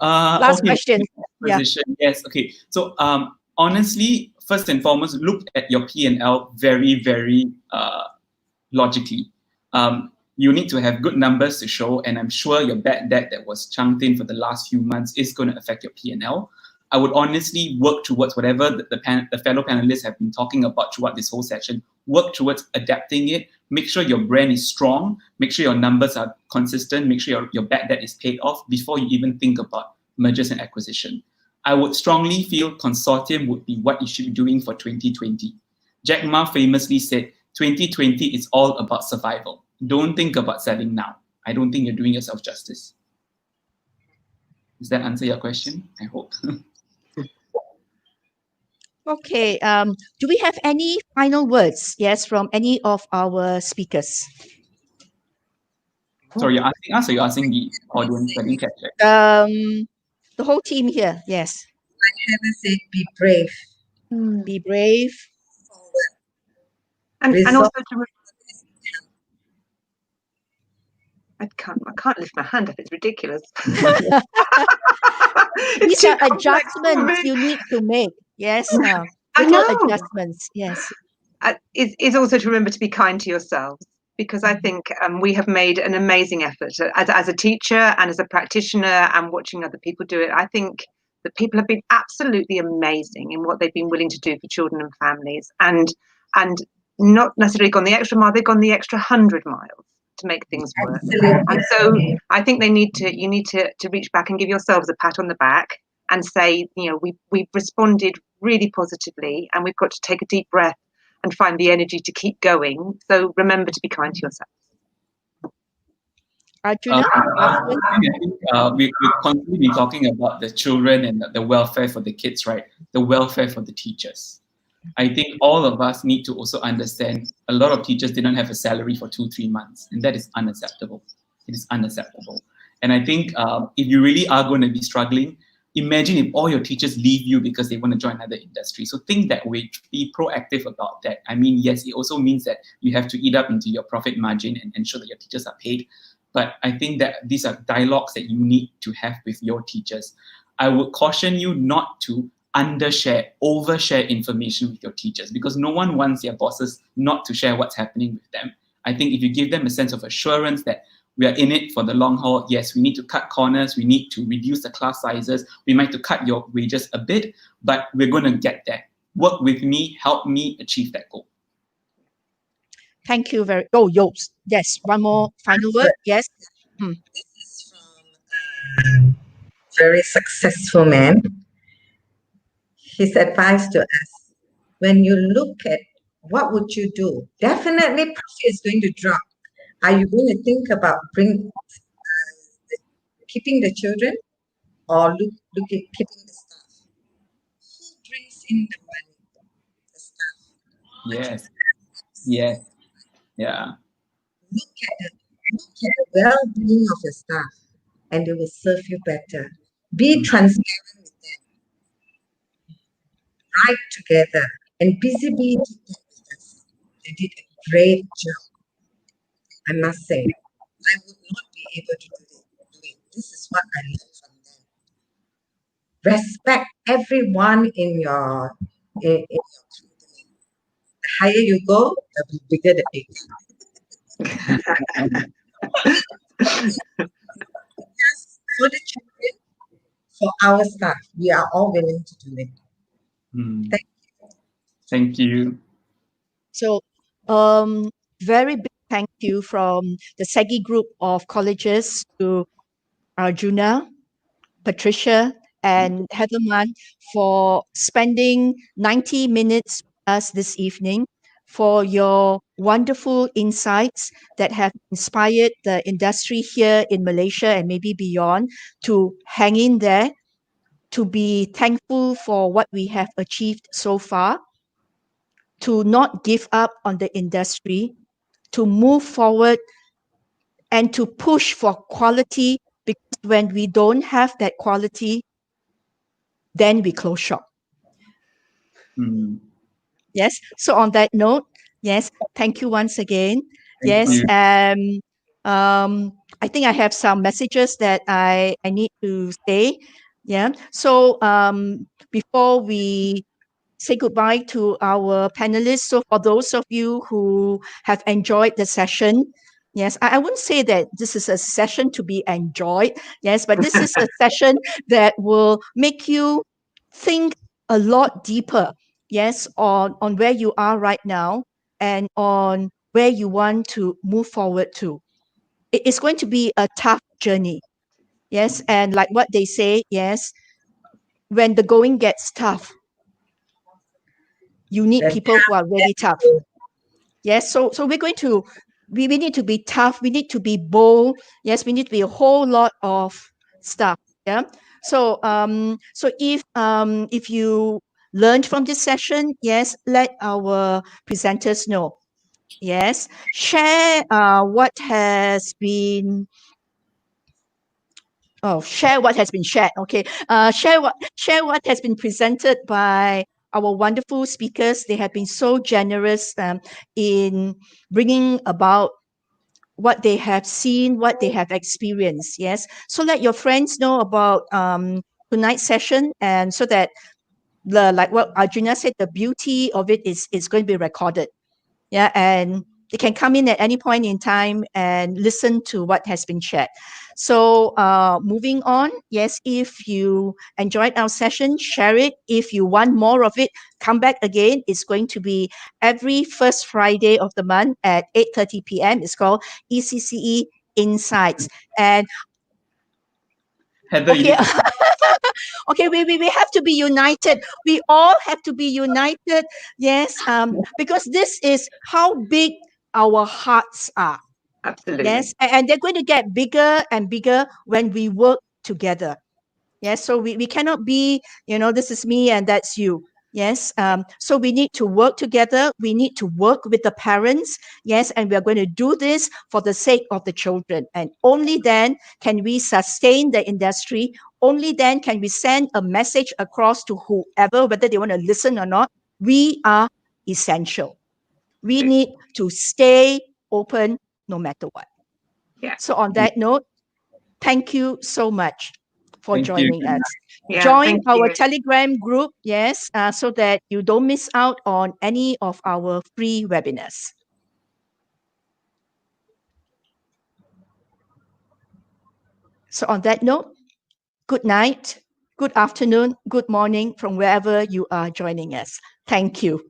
Last question. Yeah. Yes. Okay. So honestly, first and foremost, look at your P&L very, very logically. You need to have good numbers to show, and I'm sure your bad debt that was chunked in for the last few months is going to affect your P&L. I would honestly work towards whatever the fellow panelists have been talking about throughout this whole session. Work towards adapting it. Make sure your brand is strong. Make sure your numbers are consistent. Make sure your bad debt is paid off before you even think about mergers and acquisition. I would strongly feel consortium would be what you should be doing for 2020. Jack Ma famously said, 2020 is all about survival. Don't think about selling now. I don't think you're doing yourself justice. Does that answer your question? I hope. Okay, do we have any final words, yes, from any of our speakers? Sorry, you're asking us or you're asking the audience? I didn't catch it. The whole team here, yes. Like Heather said, be brave. Be brave. Forward. And also to I can't lift my hand up. It's ridiculous. These are adjustments you need to make. Yes, little adjustments. Yes. It's also to remember to be kind to yourselves, because I think we have made an amazing effort as a teacher and as a practitioner and watching other people do it. I think that people have been absolutely amazing in what they've been willing to do for children and families, and not necessarily gone the extra mile. They've gone the extra 100 miles to make things work. And so I think you need to reach back and give yourselves a pat on the back and say, we've responded really positively, and we've got to take a deep breath and find the energy to keep going. So remember to be kind to yourself. Arjuna, I think we've constantly been talking about the children and the welfare for the kids, right? The welfare for the teachers. I think all of us need to also understand a lot of teachers didn't have a salary for 2-3 months, and that is unacceptable. It is unacceptable. And I think if you really are going to be struggling, imagine if all your teachers leave you because they want to join another industry. So think that way, be proactive about that. I mean, yes, it also means that you have to eat up into your profit margin and ensure that your teachers are paid. But I think that these are dialogues that you need to have with your teachers. I would caution you not to undershare, overshare information with your teachers, because no one wants their bosses not to share what's happening with them. I think if you give them a sense of assurance that we are in it for the long haul, yes, we need to cut corners, we need to reduce the class sizes, we might have to cut your wages a bit, but we're going to get there. Work with me, help me achieve that goal. thank you very. Oh, Yos. Yes, one more final word. Yes. This is from a very successful man. His advice to us: when you look at what would you do, definitely profit is going to drop. Are you going to think about keeping the children, or look at keeping the staff? Who brings in the money? The staff. Yes. Yes. Yeah. Look at the well-being of your staff, and they will serve you better. Be transparent with them. Write together. And Busy Bee did that with us. They did a great job, I must say. I would not be able to do it. This is what I learned from them. Respect everyone in your company. The higher you go, the bigger the pay. Because for the children, for our staff, we are all willing to do it. Thank you. So, very big thank you from the SEGI group of colleges to Arjuna, Patricia, and Heatherman for spending 90 minutes with us this evening, for your wonderful insights that have inspired the industry here in Malaysia and maybe beyond to hang in there, to be thankful for what we have achieved so far, to not give up on the industry, to move forward and to push for quality, because when we don't have that quality, then we close shop. Yes. So on that note, yes, thank you once again. Thank you. I think I have some messages that I need to say. Yeah. So before we say goodbye to our panelists, so for those of you who have enjoyed the session, yes, I wouldn't say that this is a session to be enjoyed, yes, but this is a session that will make you think a lot deeper, yes, on where you are right now and on where you want to move forward to. It's going to be a tough journey, yes, and like what they say, yes, when the going gets tough, you need people who are really tough. Yes, so we're going to we need to be tough, we need to be bold, yes, we need to be a whole lot of stuff. Yeah. So if you learned from this session, yes, let our presenters know. Yes. Share what has been share what has been shared. Okay. Share what has been presented by our wonderful speakers. They have been so generous in bringing about what they have seen, what they have experienced. Yes. So let your friends know about tonight's session, and so that like what Arjuna said, the beauty of it is going to be recorded. Yeah, and they can come in at any point in time and listen to what has been shared. So moving on, yes, if you enjoyed our session, share it. If you want more of it, come back again. It's going to be every first Friday of the month at 8:30 p.m. It's called ECCE Insights. And Heather, you Okay. need to Okay, we have to be united. We all have to be united. Yes, because this is how big our hearts are. Absolutely. Yes, and they're going to get bigger and bigger when we work together. Yes, so we cannot be, this is me and that's you. Yes, so we need to work together. We need to work with the parents. Yes, and we are going to do this for the sake of the children. And only then can we sustain the industry. Only then can we send a message across to whoever, whether they want to listen or not. We are essential. We need to stay open no matter what. Yeah. So on that note, thank you so much for thank you. joining us. Yeah, Join thank our you. Telegram group, yes, so that you don't miss out on any of our free webinars. So on that note, good night, good afternoon, good morning from wherever you are joining us. Thank you.